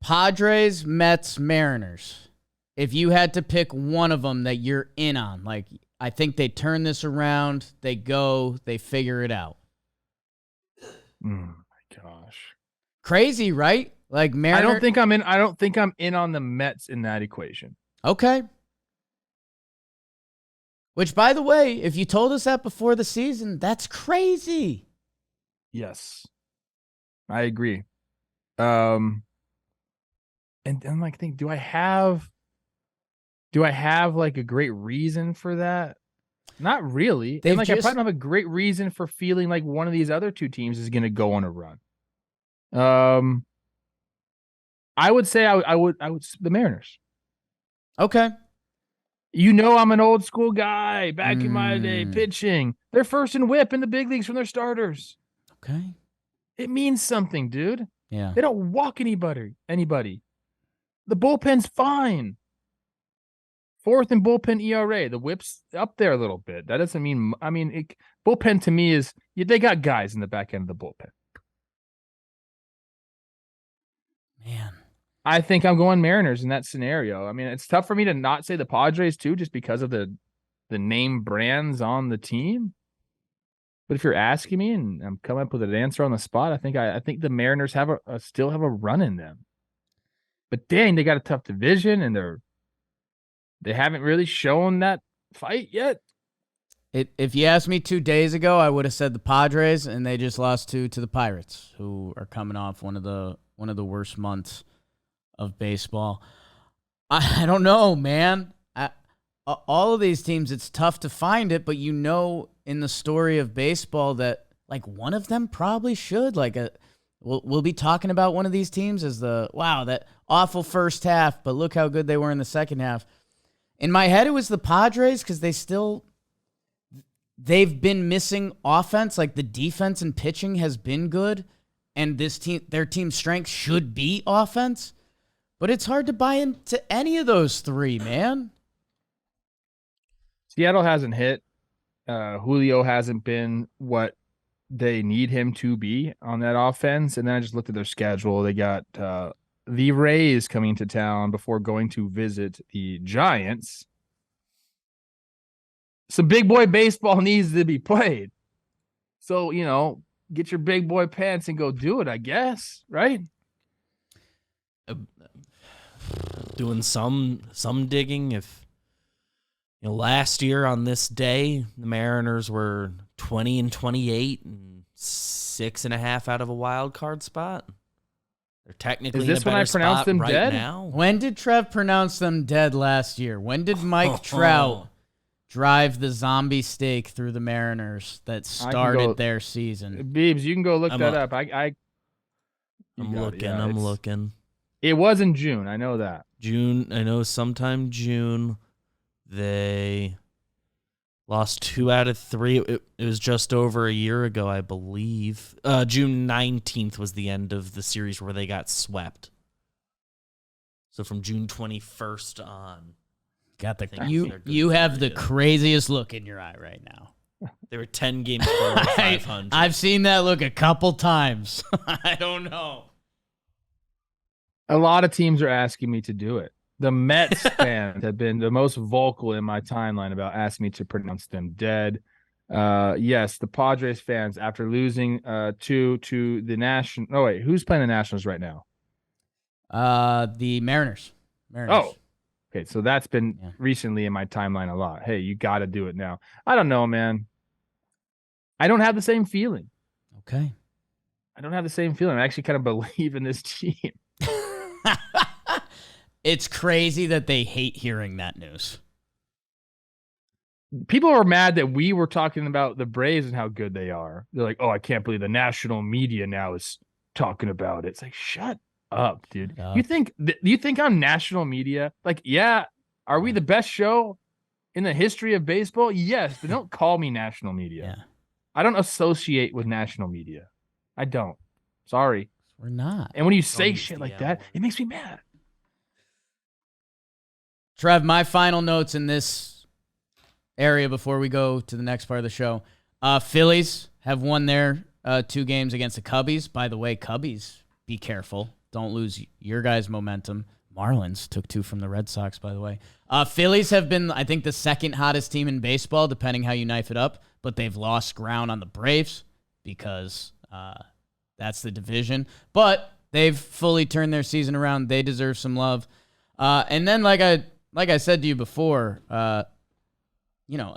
Speaker 1: Padres, Mets, Mariners. If you had to pick one of them that you're in on, like, I think they turn this around, they go, they figure it out.
Speaker 2: Oh my gosh.
Speaker 1: Crazy, right? Like Mariners.
Speaker 2: I don't think I'm in on the Mets in that equation.
Speaker 1: Okay. Which, by the way, if you told us that before the season, that's crazy.
Speaker 2: Yes. I agree. And I'm like, do I have like a great reason for that? Not really. And like, I probably don't have a great reason for feeling like one of these other two teams is going to go on a run. I would say I would the Mariners.
Speaker 1: Okay.
Speaker 2: You know, I'm an old school guy back in my day pitching. They're first in whip in the big leagues from their starters.
Speaker 1: Okay.
Speaker 2: It means something, dude.
Speaker 1: Yeah.
Speaker 2: They don't walk anybody. The bullpen's fine. Fourth in bullpen ERA. The whip's up there a little bit. That doesn't mean, bullpen to me is, they got guys in the back end of the bullpen.
Speaker 1: Man.
Speaker 2: I think I'm going Mariners in that scenario. I mean, it's tough for me to not say the Padres too, just because of the name brands on the team. But if you're asking me, and I'm coming up with an answer on the spot, I think the Mariners still have a run in them. But dang, they got a tough division, and they haven't really shown that fight yet.
Speaker 1: If you asked me 2 days ago, I would have said the Padres, and they just lost to the Pirates, who are coming off one of the worst months of baseball. I don't know, man. All of these teams, it's tough to find it, but you know, in the story of baseball that like one of them probably should. Like we'll be talking about one of these teams as that awful first half, but look how good they were in the second half. In my head, it was the Padres because they've been missing offense. Like the defense and pitching has been good, and their team's strength should be offense. But it's hard to buy into any of those three, man.
Speaker 2: Seattle hasn't hit. Julio hasn't been what they need him to be on that offense. And then I just looked at their schedule. They got the Rays coming to town before going to visit the Giants. Some big boy baseball needs to be played. So, get your big boy pants and go do it, I guess, right?
Speaker 3: Doing some digging. If last year on this day, the Mariners were 20-28 and 6.5 out of a wild card spot. They're technically
Speaker 2: is this
Speaker 3: in a better
Speaker 2: when I pronounced them
Speaker 3: right
Speaker 2: dead?
Speaker 3: Now.
Speaker 1: When did Trev pronounce them dead last year? When did Mike Trout drive the zombie stake through the Mariners that started their season?
Speaker 2: Beebs, you can go look that up.
Speaker 3: I'm looking.
Speaker 2: It was in June. I know that.
Speaker 3: June. I know sometime June. They lost 2 out of 3. It was just over a year ago, I believe. June 19th was the end of the series where they got swept. So from June 21st on.
Speaker 1: You have the craziest look in your eye right now.
Speaker 3: They were 10 games below 500.
Speaker 1: I've seen that look a couple times. I don't know.
Speaker 2: A lot of teams are asking me to do it. The Mets fans have been the most vocal in my timeline about asking me to pronounce them dead. Yes, the Padres fans, after losing to the National. Oh, wait, who's playing the Nationals right now?
Speaker 1: The Mariners.
Speaker 2: Oh, okay. So that's been recently in my timeline a lot. Hey, you got to do it now. I don't know, man. I don't have the same feeling.
Speaker 1: Okay.
Speaker 2: I don't have the same feeling. I actually kind of believe in this team.
Speaker 1: It's crazy that they hate hearing that news.
Speaker 2: People are mad that we were talking about the Braves and how good they are. They're like, oh, I can't believe the national media now is talking about it. It's like, shut up, dude. You think I'm national media? Like, yeah, are we the best show in the history of baseball? Yes, but don't call me national media.
Speaker 1: Yeah.
Speaker 2: I don't associate with national media. I don't. Sorry.
Speaker 1: We're not.
Speaker 2: And when you say shit like that, it makes me mad.
Speaker 1: Trev, my final notes in this area before we go to the next part of the show. Phillies have won their 2 games against the Cubbies. By the way, Cubbies, be careful. Don't lose your guys' momentum. Marlins took 2 from the Red Sox, by the way. Phillies have been, I think, the second hottest team in baseball, depending how you knife it up, but they've lost ground on the Braves because that's the division. But they've fully turned their season around. They deserve some love. And then, like I said to you before, a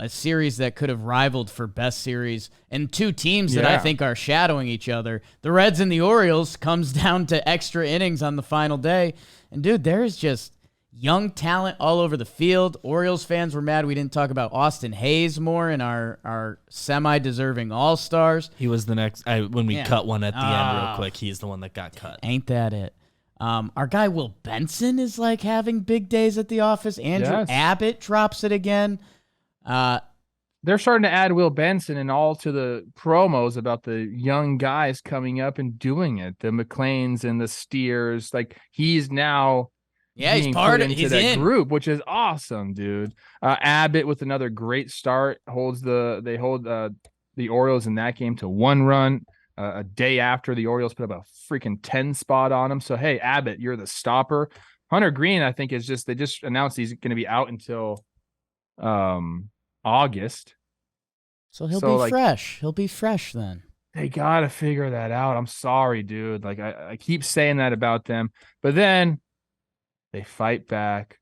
Speaker 1: series that could have rivaled for best series, and 2 teams that I think are shadowing each other. The Reds and the Orioles comes down to extra innings on the final day. And, dude, there's just young talent all over the field. Orioles fans were mad we didn't talk about Austin Hayes more in our semi-deserving All-Stars.
Speaker 3: He was the next. When we cut one at the end real quick, he's the one that got cut.
Speaker 1: Ain't that it? Our guy Will Benson is, like, having big days at the office. Andrew Abbott drops it again.
Speaker 2: They're starting to add Will Benson and all to the promos about the young guys coming up and doing it. The McLeans and the Steers, like he's now,
Speaker 1: he's part of
Speaker 2: that
Speaker 1: in
Speaker 2: group, which is awesome, dude. Abbott with another great start hold the Orioles in that game to 1 run. A day after the Orioles put up a freaking 10 spot on him. So hey, Abbott, you're the stopper. Hunter Green, I think they just announced he's going to be out until August.
Speaker 1: So he'll be fresh. He'll be fresh then.
Speaker 2: They got to figure that out. I'm sorry, dude. Like I keep saying that about them, but then they fight back,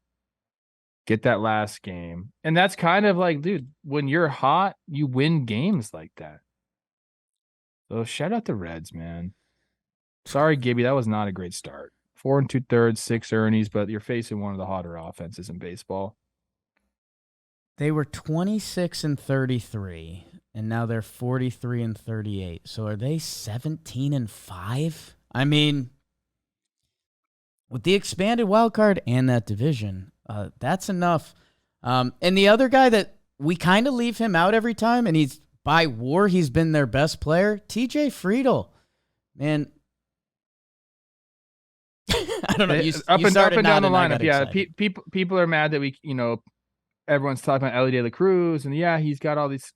Speaker 2: get that last game. And that's kind of like, dude, when you're hot, you win games like that. So shout out the Reds, man. Sorry, Gibby. That was not a great start. 4 2/3, 6 earnings, but you're facing one of the hotter offenses in baseball.
Speaker 1: They were 26-33, and now they're 43-38. So are they 17-5? I mean, with the expanded wild card and that division, that's enough. And the other guy that we kind of leave him out every time, and he's by WAR, he's been their best player, TJ Friedl. Man, I don't know. You
Speaker 2: up and down the lineup. Yeah,
Speaker 1: people
Speaker 2: are mad that we, everyone's talking about Ellie De La Cruz, and he's got all these,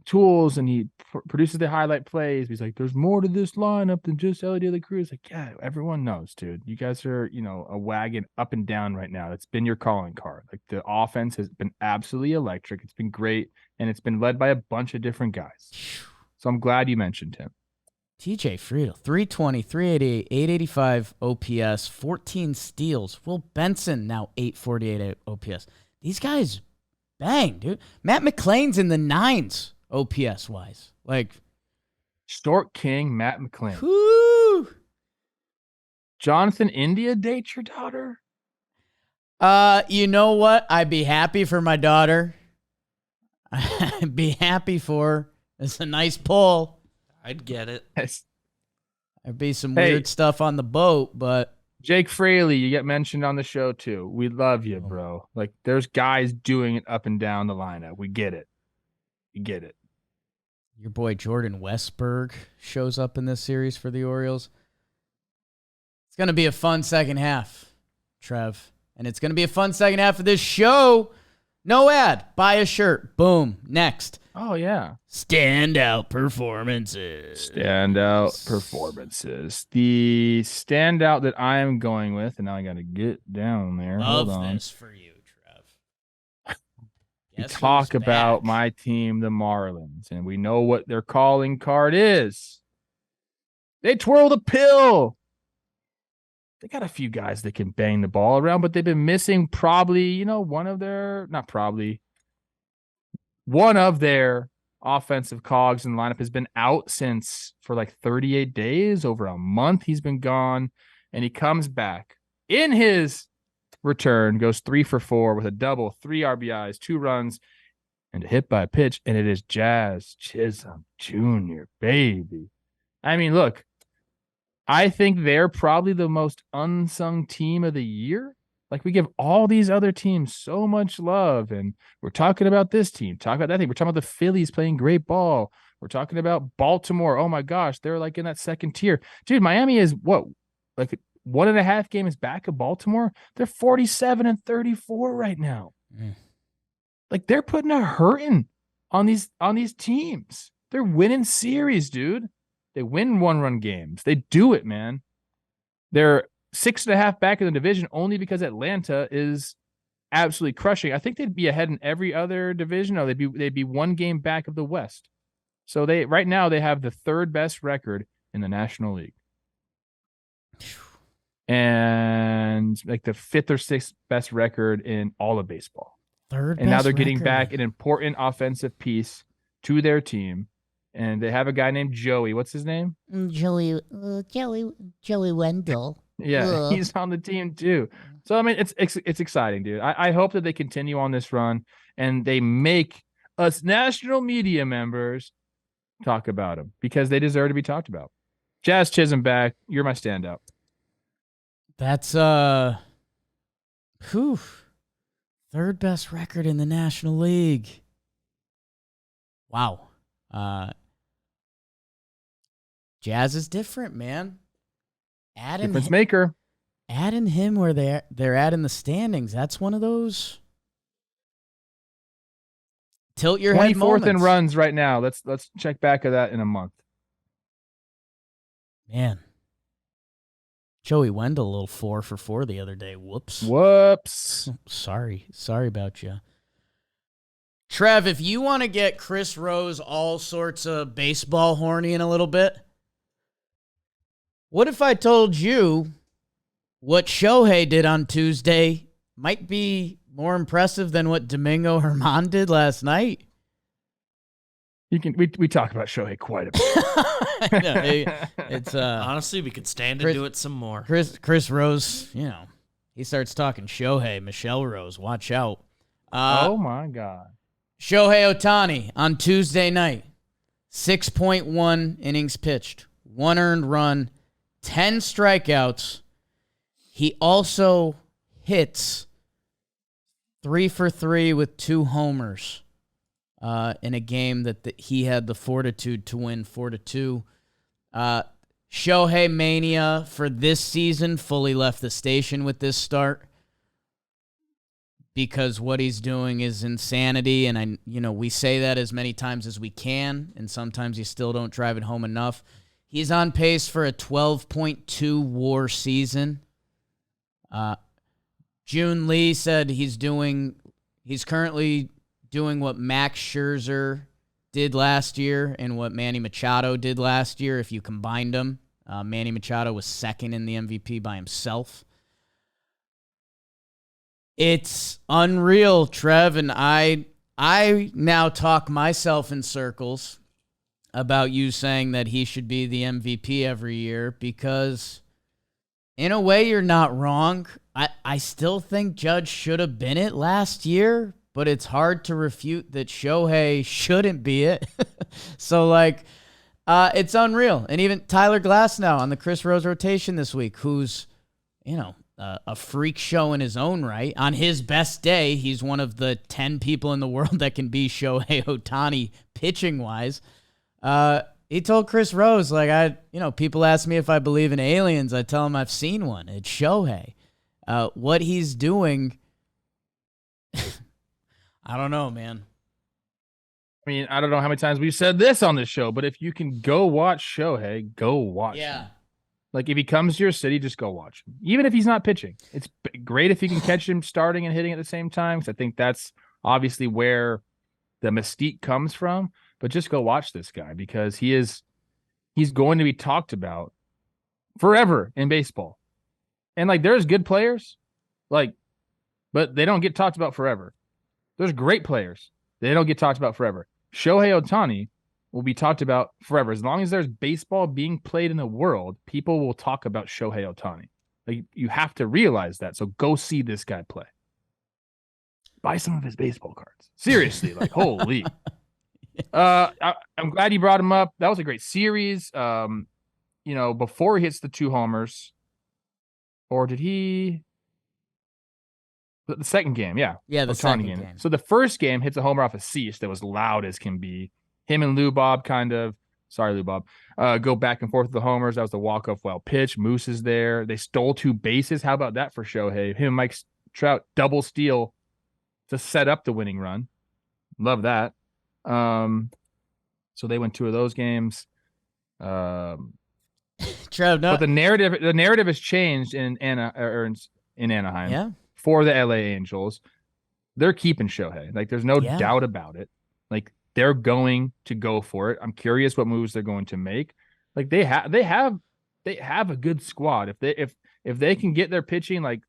Speaker 2: tools, and he produces the highlight plays. He's like, there's more to this lineup than just Ellie De La Cruz. Like, yeah, everyone knows, dude. You guys are, a wagon up and down right now. It's been your calling card. Like, the offense has been absolutely electric. It's been great, and it's been led by a bunch of different guys. So I'm glad you mentioned him.
Speaker 1: TJ Friedl, 320, 388, 885 OPS, 14 steals. Will Benson, now 848 OPS. These guys, bang, dude. Matt McClain's in the 9s, OPS-wise. Like,
Speaker 2: Short King, Matt McClain.
Speaker 1: Whoo!
Speaker 2: Jonathan India dates your daughter?
Speaker 1: You know what? I'd be happy for my daughter. I'd be happy for her. It's a nice pull.
Speaker 3: I'd get it.
Speaker 1: There'd be some weird stuff on the boat, but
Speaker 2: Jake Fraley, you get mentioned on the show too. We love you, bro. Like, there's guys doing it up and down the lineup. We get it. You get it.
Speaker 1: Your boy Jordan Westberg shows up in this series for the Orioles. It's going to be a fun second half, Trev. And it's going to be a fun second half of this show. No ad. Buy a shirt. Boom. Next.
Speaker 2: Oh, yeah.
Speaker 1: Standout performances.
Speaker 2: The standout that I am going with, and now I got to get down there.
Speaker 1: Love
Speaker 2: Hold on.
Speaker 1: this for you, Trev.
Speaker 2: We talk about my team, the Marlins, and we know what their calling card is. They twirl the pill. They got a few guys that can bang the ball around, but they've been missing probably, one of their offensive cogs in the lineup has been out for like 38 days, over a month. He's been gone, and he comes back in his return, goes 3 for 4 with a double, 3 RBIs, 2 runs, and a hit by a pitch. And it is Jazz Chisholm Jr., baby. I mean, look, I think they're probably the most unsung team of the year. Like, we give all these other teams so much love, and we're talking about this team, talking about that team. We're talking about the Phillies playing great ball. We're talking about Baltimore. Oh my gosh, they're like in that second tier. Dude, Miami is what? Like 1.5 games back of Baltimore. They're 47-34 right now. Like they're putting a hurting on these teams. They're winning series, dude. They win 1-run games. They do it, man. They're 6.5 back in the division only because Atlanta is absolutely crushing. I think they'd be ahead in every other division. No, they'd be 1 game back of the West. So right now they have the 3rd best record in the National League. And like the 5th or 6th best record in all of baseball.
Speaker 1: Third
Speaker 2: and now
Speaker 1: best
Speaker 2: they're getting
Speaker 1: record.
Speaker 2: back an important offensive piece to their team. And they have a guy named Joey. What's his name?
Speaker 4: Joey Wendell.
Speaker 2: Yeah,
Speaker 4: Ugh.
Speaker 2: he's on the team too. So I mean, it's exciting, dude. I hope that they continue on this run and they make us national media members talk about him because they deserve to be talked about. Jazz Chisholm back. You're my standout.
Speaker 1: That's 3rd best record in the National League. Wow. Jazz is different, man.
Speaker 2: Difference maker.
Speaker 1: Adding him where they're at in the standings. That's one of those tilt your head
Speaker 2: 24th
Speaker 1: moments.
Speaker 2: in runs right now. Let's check back at that in a month.
Speaker 1: Man. Joey Wendell, a little 4 for 4 the other day. Whoops. Sorry about you. Trev, if you want to get Chris Rose all sorts of baseball horny in a little bit, what if I told you what Shohei did on Tuesday might be more impressive than what Domingo Germán did last night?
Speaker 2: We talk about Shohei quite a bit.
Speaker 1: It's
Speaker 3: honestly, we could stand to do it some more.
Speaker 1: Chris Rose, he starts talking Shohei, Michelle Rose, watch out.
Speaker 2: Oh my God.
Speaker 1: Shohei Ohtani on Tuesday night, 6.1 innings pitched, 1 earned run, 10 strikeouts. He also hits 3 for 3 with 2 homers in a game that he had the fortitude to win 4-2. Shohei mania for this season fully left the station with this start because what he's doing is insanity, and we say that as many times as we can, and sometimes you still don't drive it home enough. He's on pace for a 12.2 WAR season. June Lee said he's currently doing what Max Scherzer did last year and what Manny Machado did last year if you combined them. Manny Machado was 2nd in the MVP by himself. It's unreal, Trev, and I now talk myself in circles about you saying that he should be the MVP every year because in a way you're not wrong. I still think Judge should have been it last year, but it's hard to refute that Shohei shouldn't be it. So, it's unreal. And even Tyler Glasnow on the Chris Rose rotation this week, who's, a freak show in his own right. On his best day, he's one of the 10 people in the world that can be Shohei Ohtani pitching-wise. He told Chris Rose, people ask me if I believe in aliens. I tell them I've seen one. It's Shohei. What he's doing, I don't know, man.
Speaker 2: I mean, I don't know how many times we've said this on this show, but if you can go watch Shohei, go watch him. Like, if he comes to your city, just go watch him. Even if he's not pitching. It's great if you can catch him starting and hitting at the same time, because I think that's obviously where the mystique comes from. But just go watch this guy because he's going to be talked about forever in baseball. And, there's good players, but they don't get talked about forever. There's great players. They don't get talked about forever. Shohei Ohtani will be talked about forever. As long as there's baseball being played in the world, people will talk about Shohei Ohtani. You have to realize that. So go see this guy play. Buy some of his baseball cards. Seriously, holy. I'm glad you brought him up. That was a great series. Before he hits the 2 homers, or did he? The second game, yeah.
Speaker 1: Yeah, the second game.
Speaker 2: So the first game hits a homer off a cease that was loud as can be. Him and Lou Bob kind of Sorry, Lou Bob. Go back and forth with the homers. That was the walk-off wild pitch. Moose is there. They stole 2 bases. How about that for Shohei? Him and Mike Trout double steal to set up the winning run. Love that. So they win 2 of those games.
Speaker 1: Trev,
Speaker 2: But the narrative has changed in Anaheim.
Speaker 1: Yeah.
Speaker 2: For the LA Angels. They're keeping Shohei. Like, there's no doubt about it. Like, they're going to go for it. I'm curious what moves they're going to make. Like, they have a good squad. If they can get their pitching like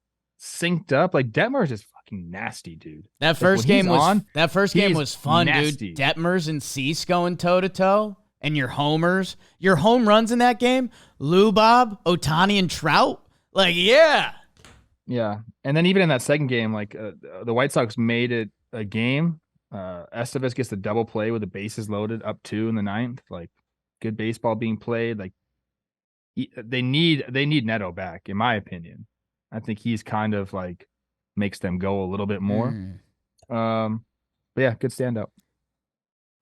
Speaker 2: synced up, like Detmers is fucking nasty, dude.
Speaker 1: That first game was fun,
Speaker 2: nasty.
Speaker 1: dude. Detmers and Cease going toe to toe, and your home runs in that game, Lou Bob, Ohtani, and Trout. Like, yeah.
Speaker 2: Yeah, and then even in that second game, like the White Sox made it a game. Estevez gets the double play with the bases loaded up 2 in the 9th. Like, good baseball being played. Like, they need Neto back, in my opinion. I think he's kind of like makes them go a little bit more. But yeah, good standout.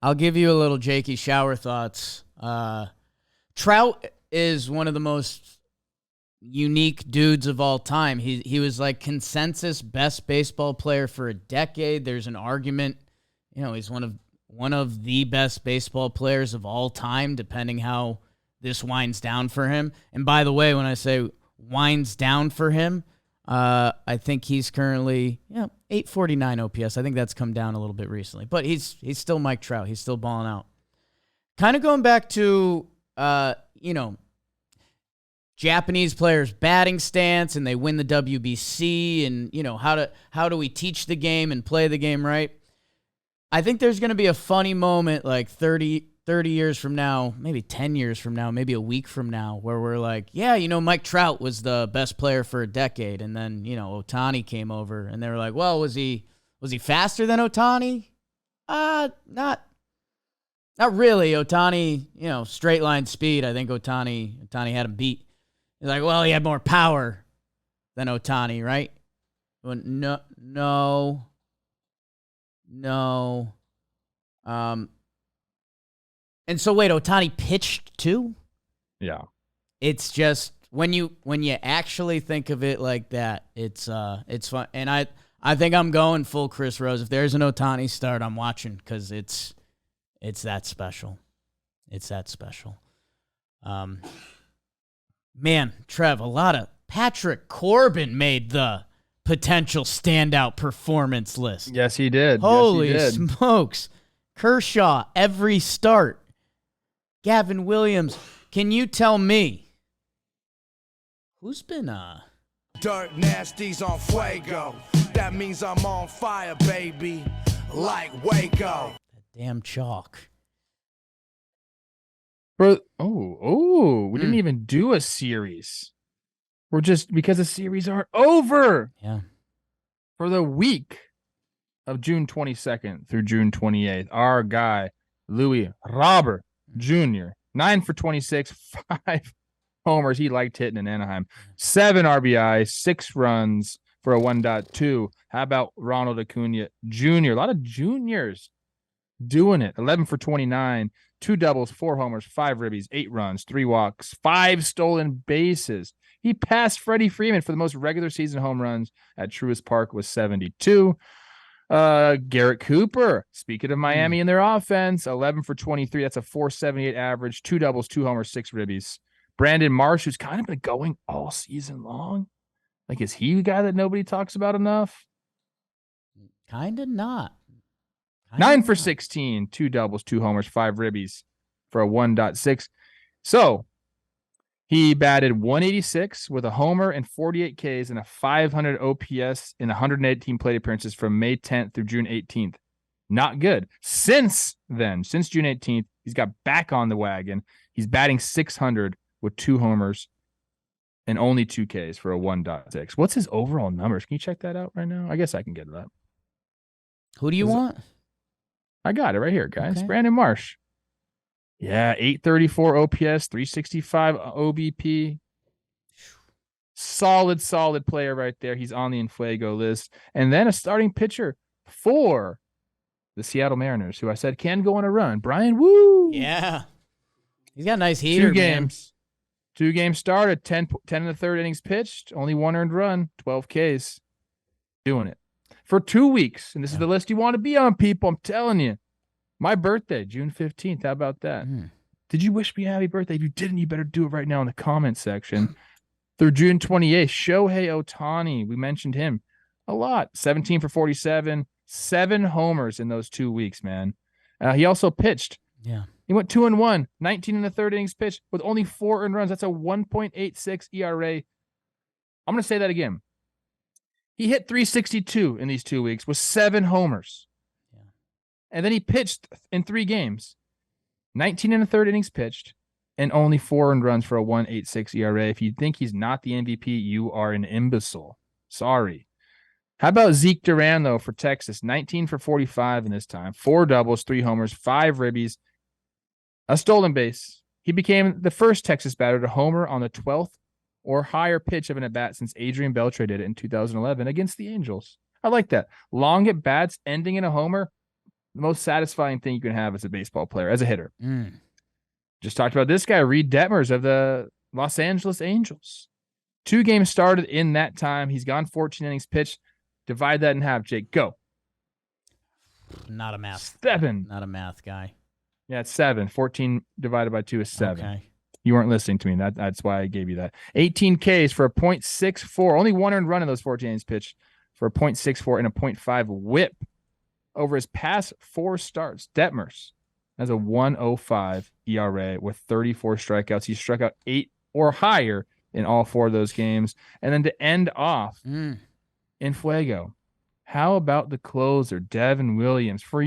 Speaker 1: I'll give you a little Jakey shower thoughts. Trout is one of the most unique dudes of all time. He was like consensus best baseball player for a decade. There's an argument, he's one of the best baseball players of all time, depending how this winds down for him. And by the way, when I say winds down for him, I think he's currently 849 OPS. I think that's come down a little bit recently, but he's still Mike Trout. He's still balling out. Kind of going back to Japanese players' batting stance, and they win the WBC, and how do we teach the game and play the game right? I think there's going to be a funny moment like 30 years from now, maybe 10 years from now, maybe a week from now, where we're like, Mike Trout was the best player for a decade, and then Ohtani came over, and they were like, well, was he faster than Ohtani? Not really. Ohtani, straight line speed. I think Ohtani had him beat. He's like, well, he had more power than Ohtani, right? No. And so wait, Ohtani pitched too?
Speaker 2: Yeah.
Speaker 1: It's just when you actually think of it like that, it's fun. And I think I'm going full Chris Rose. If there's an Ohtani start, I'm watching, because it's that special. It's that special. Man, Trev, a lot of Patrick Corbin made the potential standout performance list.
Speaker 2: Yes, he did.
Speaker 1: Holy smokes. Kershaw, every start. Gavin Williams, can you tell me who's been
Speaker 4: Dirt nasties on Fuego. That means I'm on fire, baby. Like Waco.
Speaker 1: that damn chalk?
Speaker 2: Bro, we didn't even do a series. We're just, because the series aren't over.
Speaker 1: Yeah.
Speaker 2: For the week of June 22nd through June 28th, our guy, Louis Robert Jr., 9 for 26, 5 homers. He liked hitting in Anaheim. 7 RBI, 6 runs for a 1.2. How about Ronald Acuna Jr.? A lot of juniors doing it. 11 for 29, 2 doubles, 4 homers, 5 ribbies, 8 runs, 3 walks, 5 stolen bases. He passed Freddie Freeman for the most regular season home runs at Truist Park with 72. Garrett Cooper, speaking of Miami and their offense, 11 for 23. That's a 478 average, 2 doubles, 2 homers, 6 ribbies. Brandon Marsh, who's kind of been going all season long. Like, is he the guy that nobody talks about enough?
Speaker 1: Kind of not.
Speaker 2: 9 for 16, 2 doubles, 2 homers, 5 ribbies for a 1.6. So he batted 186 with a homer and 48 Ks and a 500 OPS in 118 plate appearances from May 10th through June 18th. Not good. Since then, since June 18th, he's got back on the wagon. He's batting 600 with 2 homers and only 2 Ks for a 1.6. What's his overall numbers? Can you check that out right now? I guess I can get that.
Speaker 1: Who do you want?
Speaker 2: I got it right here, guys.
Speaker 1: Okay.
Speaker 2: Brandon Marsh. Yeah, 834 OPS, 365 OBP. Solid player right there. He's on the Fuego list. And then a starting pitcher for the Seattle Mariners, who I said can go on a run. Brian Woo.
Speaker 1: Yeah. He's got a nice heater,
Speaker 2: 2 games. 2 games started, 10 in the third innings pitched, only 1 earned run, 12 Ks. Doing it. For 2 weeks, and this is the list you want to be on, people, I'm telling you. My birthday, June 15th. How about that? Did you wish me a happy birthday? If you didn't, you better do it right now in the comment section. Through June 28th, Shohei Ohtani, we mentioned him a lot. 17 for 47, 7 homers in those 2 weeks, man. He also pitched.
Speaker 1: Yeah.
Speaker 2: He went 2-1, 19 in the third innings pitched with only 4 earned runs. That's a 1.86 ERA. I'm going to say that again. He hit 362 in these 2 weeks with 7 homers.
Speaker 1: Yeah.
Speaker 2: And then he pitched in 3 games. 19 in the third innings pitched and only 4 earned runs for a 1.86 ERA. If you think he's not the MVP, you are an imbecile. Sorry. How about Zeke Duran, though, for Texas? 19 for 45 in this time. 4 doubles, 3 homers, 5 ribbies, a stolen base. He became the first Texas batter to homer on the 12th or higher pitch of an at-bat since Adrian Beltre did it in 2011 against the Angels. I like that. Long at-bats ending in a homer, the most satisfying thing you can have as a baseball player, as a hitter. Just talked about this guy, Reed Detmers of the Los Angeles Angels. 2 games started in that time. He's gone 14 innings pitched. Divide that in half, Jake. Go.
Speaker 1: Not a math.
Speaker 2: 7.
Speaker 1: Not a math guy.
Speaker 2: Yeah, it's 7. 14 divided by 2 is 7.
Speaker 1: Okay.
Speaker 2: You weren't listening to me. That's why I gave you that. 18 Ks for a .64. Only 1 earned run in those 14 innings pitched for a .64 and a .5 whip over his past 4 starts. Detmers has a 1.05 ERA with 34 strikeouts. He struck out 8 or higher in all 4 of those games. And then to end off in Fuego, how about the closer, Devin Williams, for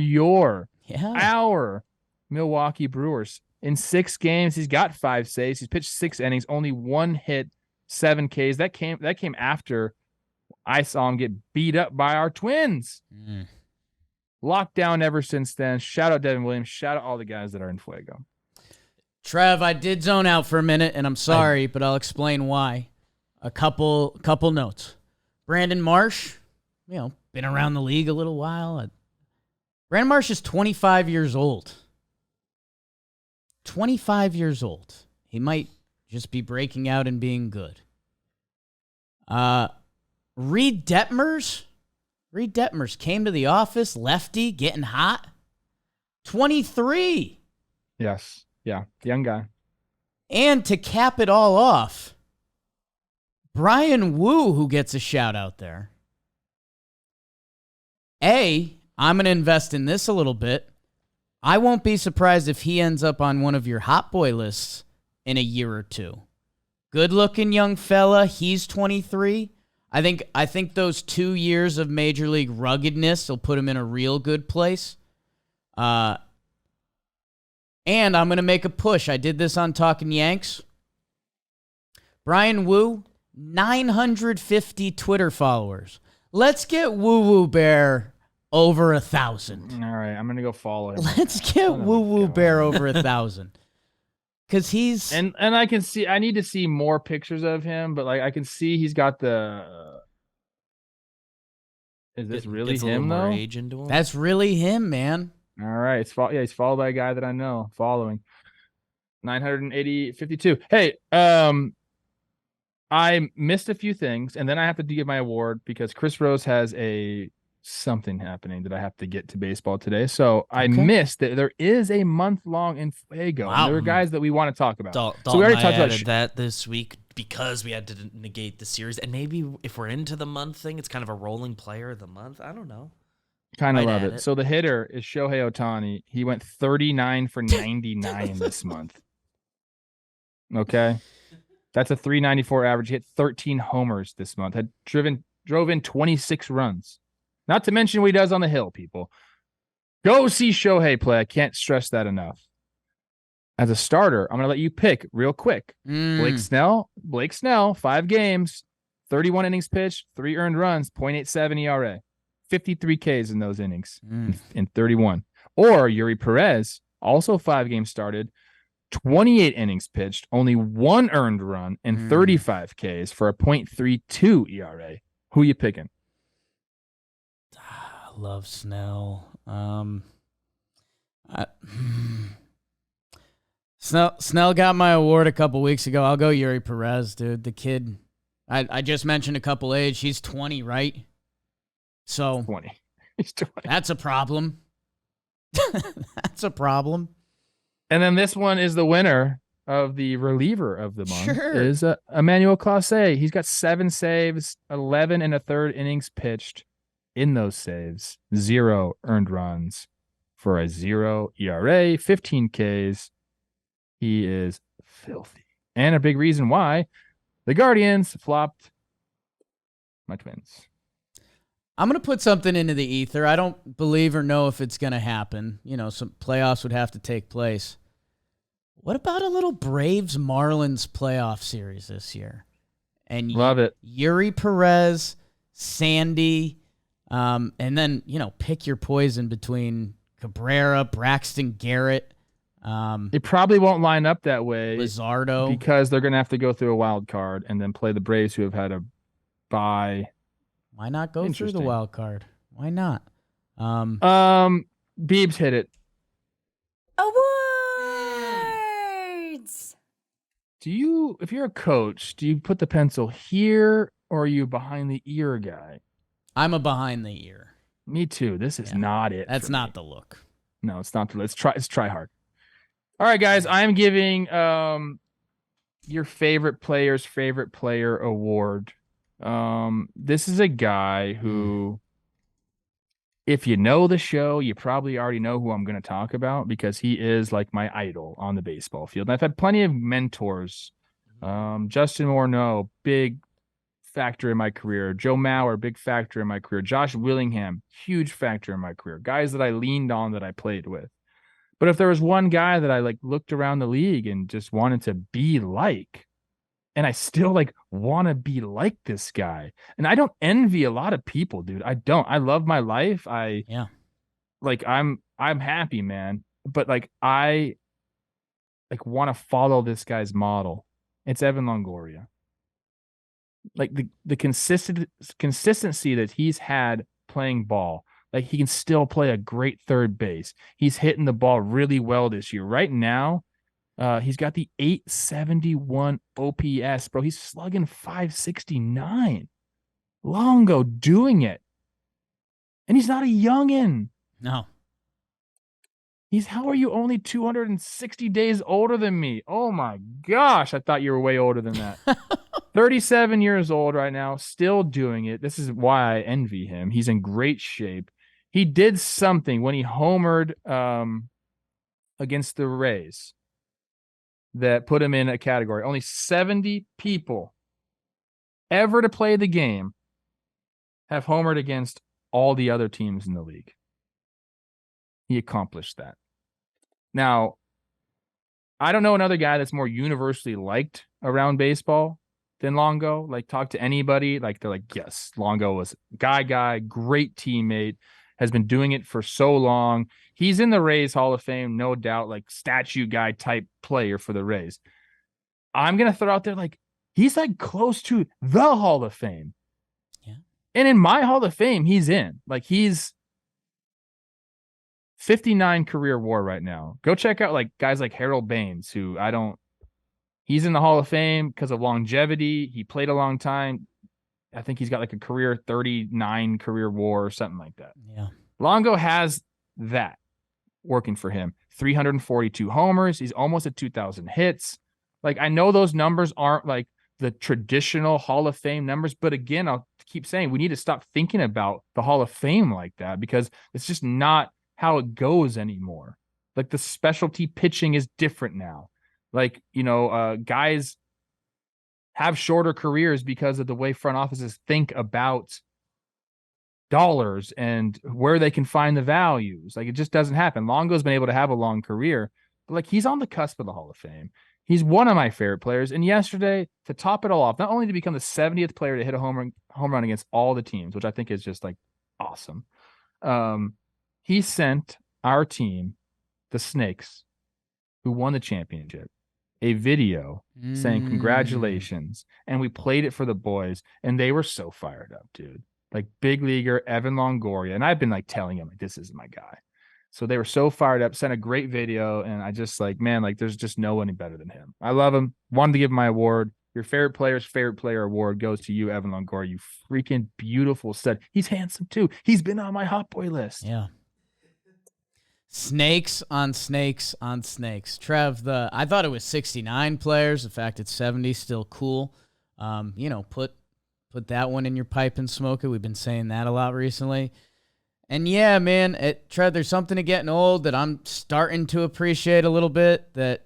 Speaker 2: our Milwaukee Brewers? In 6 games, he's got 5 saves. He's pitched 6 innings, only 1 hit, 7 Ks. That came after I saw him get beat up by our Twins. Locked down ever since then. Shout out Devin Williams. Shout out all the guys that are in Fuego.
Speaker 1: Trev, I did zone out for a minute, and I'm sorry, but I'll explain why. A couple notes. Brandon Marsh, been around the league a little while. Brandon Marsh is 25 years old. 25 years old. He might just be breaking out and being good. Reed Detmers came to the office, lefty, getting hot. 23.
Speaker 2: Yes. Yeah. Young guy.
Speaker 1: And to cap it all off, Brian Wu, who gets a shout out there. I'm going to invest in this a little bit. I won't be surprised if he ends up on one of your hot boy lists in a year or 2. Good-looking young fella. He's 23. I think those 2 years of major league ruggedness will put him in a real good place. And I'm going to make a push. I did this on Talkin' Yanks. Brian Wu, 950 Twitter followers. Let's get Woo Woo Bear over 1,000.
Speaker 2: All right, I'm gonna go follow him.
Speaker 1: Let's get Woo Woo Bear over 1,000. Because he's
Speaker 2: and I can see. I need to see more pictures of him, but I can see he's got the. Is this really him though?
Speaker 3: Age into him.
Speaker 1: That's really him, man.
Speaker 2: All right, he's followed by a guy that I know. Following 952. Hey, I missed a few things, and then I have to give my award because Chris Rose has something happening that I have to get to baseball today. So I missed that there is a month-long in Fuego. Wow. There are guys that we want to talk about.
Speaker 3: So we already talked about that this week because we had to negate the series. And maybe if we're into the month thing, it's kind of a rolling player of the month. I don't know.
Speaker 2: Kind of love it. So the hitter is Shohei Ohtani. He went 39 for 99 this month. Okay. That's a 394 average. He hit 13 homers this month. Drove in 26 runs. Not to mention what he does on the hill, people. Go see Shohei play. I can't stress that enough. As a starter, I'm going to let you pick real quick. Blake Snell, 5 games, 31 innings pitched, 3 earned runs, .87 ERA, 53 Ks in those innings in 31. Or Yuri Perez, also 5 games started, 28 innings pitched, only 1 earned run, and 35 Ks for a .32 ERA. Who you picking?
Speaker 1: Love Snell got my award a couple weeks ago. I'll go Yuri Perez, dude. The kid, I just mentioned a couple age. He's 20, right? So
Speaker 2: 20. He's 20.
Speaker 1: That's a problem. That's a problem.
Speaker 2: And then this one is the winner of the reliever of the month.
Speaker 1: Sure.
Speaker 2: Is Emmanuel Clase. He's got 7 saves, 11 and a third innings pitched. In those saves, 0 earned runs for a 0 ERA, 15 Ks. He is filthy. And a big reason why the Guardians flopped my Twins.
Speaker 1: I'm going to put something into the ether. I don't believe or know if it's going to happen. You know, some playoffs would have to take place. What about a little Braves-Marlins playoff series this year? And
Speaker 2: love it.
Speaker 1: Yuri Perez, Sandy, and then, pick your poison between Cabrera, Braxton Garrett.
Speaker 2: It probably won't line up that way.
Speaker 1: Lizardo.
Speaker 2: Because they're going to have to go through a wild card and then play the Braves, who have had a bye.
Speaker 1: Why not go through the wild card? Why not?
Speaker 2: Biebs hit it.
Speaker 5: Awards.
Speaker 2: If you're a coach, do you put the pencil here or are you behind the ear guy?
Speaker 1: I'm a behind the ear.
Speaker 2: Me too. This is not it.
Speaker 1: That's not the look.
Speaker 2: No, it's not. Let's try hard. All right, guys. I'm giving your favorite player's favorite player award. This is a guy who, if you know the show, you probably already know who I'm going to talk about because he is like my idol on the baseball field. And I've had plenty of mentors. Justin Morneau, big factor in my career. Joe Mauer, big factor in my career. Josh Willingham, huge factor in my career. Guys that I leaned on, that I played with. But if there was one guy that I looked around the league and just wanted to be like, and I still want to be like this guy. And I don't envy a lot of people, dude. I don't. I love my life. I'm happy, man. But I want to follow this guy's model. It's Evan Longoria. The consistency that he's had playing ball. He can still play a great third base. He's hitting the ball really well this year. Right now, he's got the 871 OPS, bro. He's slugging 569. Longo doing it. And he's not a youngin'.
Speaker 1: No.
Speaker 2: How are you only 260 days older than me? Oh my gosh. I thought you were way older than that. 37 years old right now, still doing it. This is why I envy him. He's in great shape. He did something when he homered against the Rays that put him in a category. Only 70 people ever to play the game have homered against all the other teams in the league. He accomplished that. Now, I don't know another guy that's more universally liked around baseball than Longo. Talk to anybody, they're like, yes, Longo was guy, great teammate, has been doing it for so long. He's in the Rays Hall of Fame, no doubt, statue guy type player for the Rays. I'm going to throw out there, he's close to the Hall of Fame.
Speaker 1: Yeah.
Speaker 2: And in my Hall of Fame, he's in. He's 59 career WAR right now. Go check out guys like Harold Baines, who he's in the Hall of Fame because of longevity. He played a long time. I think he's got a career 39 career WAR or something like that.
Speaker 1: Yeah.
Speaker 2: Longo has that working for him. 342 homers. He's almost at 2,000 hits. I know those numbers aren't the traditional Hall of Fame numbers, but again, I'll keep saying we need to stop thinking about the Hall of Fame like that because it's just not how it goes anymore. The specialty pitching is different now. Guys have shorter careers because of the way front offices think about dollars and where they can find the values. It just doesn't happen. Longo's been able to have a long career, but he's on the cusp of the Hall of Fame. He's one of my favorite players. And yesterday, to top it all off, not only to become the 70th player to hit a home run against all the teams, which I think is just awesome. He sent our team, the Snakes, who won the championship, a video saying congratulations. And we played it for the boys, and they were so fired up, dude. Big leaguer Evan Longoria. And I've been telling him, this is my guy. So they were so fired up, sent a great video, and I just like, man, like there's just no one better than him. I love him. Wanted to give him my award. Your favorite player's favorite player award goes to you, Evan Longoria. You freaking beautiful stud. He's handsome too. He's been on my hot boy list.
Speaker 1: Yeah. Snakes on snakes on snakes. Trev, I thought it was 69 players. The fact it's 70 still cool. Put that one in your pipe and smoke it. We've been saying that a lot recently. And yeah, man, Trev, there's something to getting old that I'm starting to appreciate a little bit. That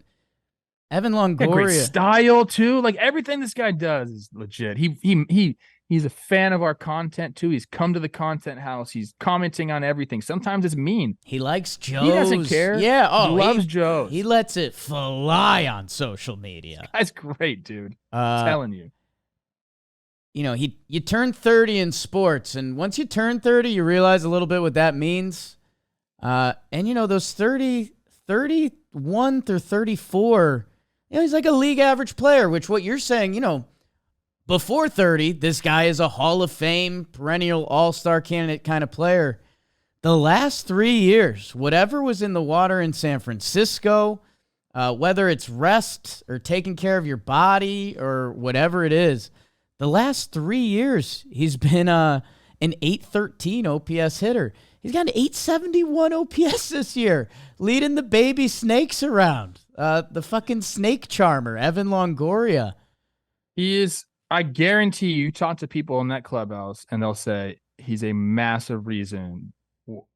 Speaker 1: Evan Longoria,
Speaker 2: great style too. Like everything this guy does is legit. He's a fan of our content too. He's come to the content house. He's commenting on everything. Sometimes it's mean.
Speaker 1: He likes Joe's.
Speaker 2: He doesn't care.
Speaker 1: Yeah. Oh,
Speaker 2: he loves Joe's.
Speaker 1: He lets it fly on social media.
Speaker 2: That's great, dude. I'm telling you.
Speaker 1: You turn 30 in sports, and once you turn 30, you realize a little bit what that means. Those 31 through 34, he's like a league average player, which what you're saying, before 30, this guy is a Hall of Fame, perennial all-star candidate kind of player. The last 3 years, whatever was in the water in San Francisco, whether it's rest or taking care of your body or whatever it is, the last 3 years, he's been an 813 OPS hitter. He's got an 871 OPS this year, leading the baby snakes around. The fucking snake charmer, Evan Longoria.
Speaker 2: He is, I guarantee you talk to people in that clubhouse, and they'll say he's a massive reason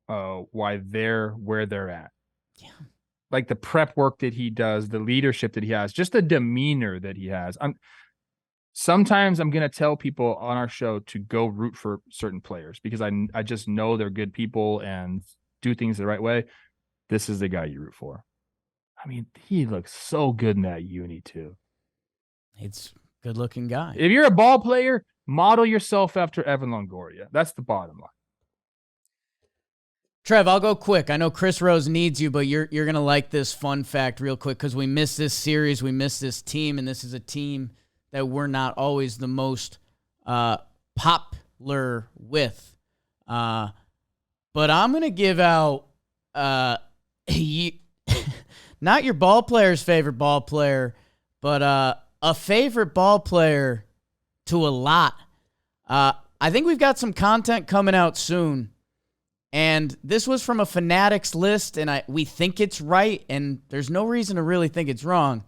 Speaker 2: why they're where they're at.
Speaker 1: Yeah.
Speaker 2: Like the prep work that he does, the leadership that he has, just the demeanor that he has. Sometimes I'm going to tell people on our show to go root for certain players because I just know they're good people and do things the right way. This is the guy you root for. I mean, he looks so good in that uni too.
Speaker 1: It's a good-looking guy.
Speaker 2: If you're a ball player, model yourself after Evan Longoria. That's the bottom line.
Speaker 1: Trev, I'll go quick. I know Chris Rose needs you, but you're going to like this fun fact real quick because we missed this series, we missed this team, and this is a team that we're not always the most popular with. But I'm going to give out not your ball player's favorite ball player, but a favorite ball player to a lot. I think we've got some content coming out soon. And this was from a Fanatics list, and we think it's right, and there's no reason to really think it's wrong.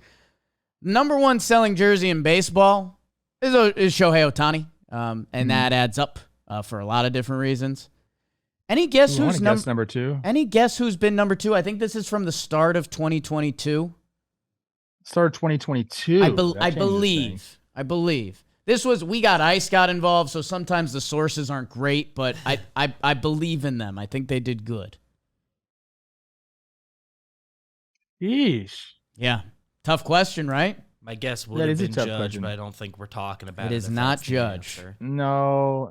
Speaker 1: Number one selling jersey in baseball is Shohei Ohtani, and that adds up for a lot of different reasons. Any guess who's
Speaker 2: number two?
Speaker 1: Any guess who's been number two? I think this is from the start of 2022.
Speaker 2: Start of 2022.
Speaker 1: I believe. We got Ice got involved, so sometimes the sources aren't great, but I believe in them. I think they did good.
Speaker 2: Yeesh.
Speaker 1: Yeah. Tough question, right?
Speaker 3: My guess would have been Judge,
Speaker 2: question.
Speaker 3: but I don't think we're talking about it.
Speaker 1: It is not Judge.
Speaker 2: No.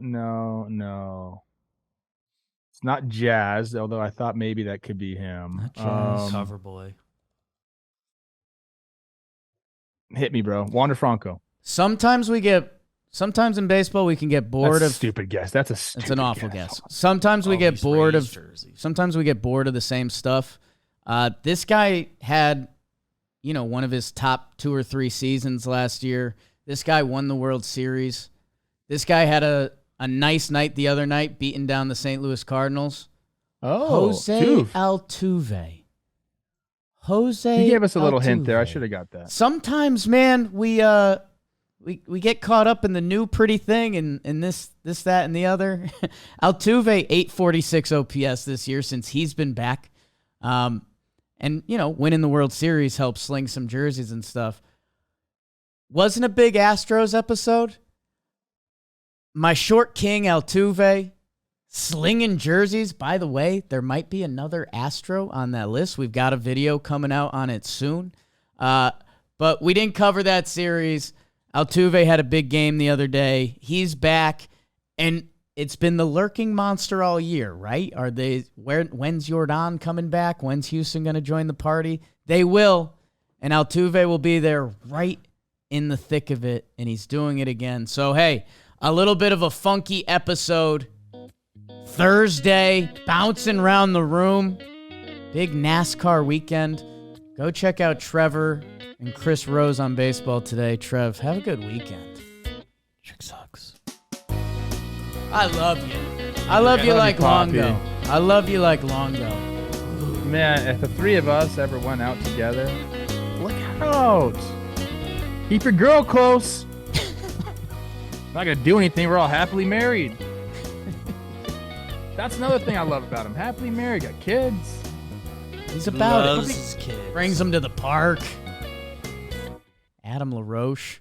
Speaker 2: It's not Jazz, although I thought maybe that could be him.
Speaker 1: Not Jazz.
Speaker 3: Cover boy.
Speaker 2: Hit me, bro. Wander Franco.
Speaker 1: Sometimes in baseball we can get bored of
Speaker 2: stupid guess. That's a stupid
Speaker 1: It's an awful
Speaker 2: guess.
Speaker 1: guess. Sometimes we get bored of
Speaker 3: jerseys.
Speaker 1: Sometimes we get bored of the same stuff. This guy had one of his top 2 or 3 seasons last year. This guy won the World Series. This guy had a nice night the other night, beating down the St. Louis Cardinals. Jose Altuve.
Speaker 2: He gave us a little hint there. I should have got that.
Speaker 1: Sometimes, man, we get caught up in the new pretty thing and this, that, and the other. Altuve, 846 OPS this year since he's been back. And, winning the World Series helped sling some jerseys and stuff. Wasn't a big Astros episode. My short king, Altuve, slinging jerseys. By the way, there might be another Astro on that list. We've got a video coming out on it soon. But we didn't cover that series. Altuve had a big game the other day. He's back, and it's been the lurking monster all year, right? When's Jordan coming back? When's Houston going to join the party? They will, and Altuve will be there right in the thick of it, and he's doing it again. So, hey, a little bit of a funky episode. Thursday, bouncing around the room. Big NASCAR weekend. Go check out Trevor and Chris Rose on baseball today. Trev, have a good weekend.
Speaker 3: Chick sucks.
Speaker 1: I love you. I love you like
Speaker 2: Poppy.
Speaker 1: Longo. I love you like Longo.
Speaker 2: Man, if the three of us ever went out together, look out. Keep your girl close. Not going to do anything. We're all happily married. That's another thing I love about him. Happily married, got kids.
Speaker 1: He's about
Speaker 3: Loves
Speaker 1: it.
Speaker 3: his kids.
Speaker 1: Brings him to the park. Adam LaRoche.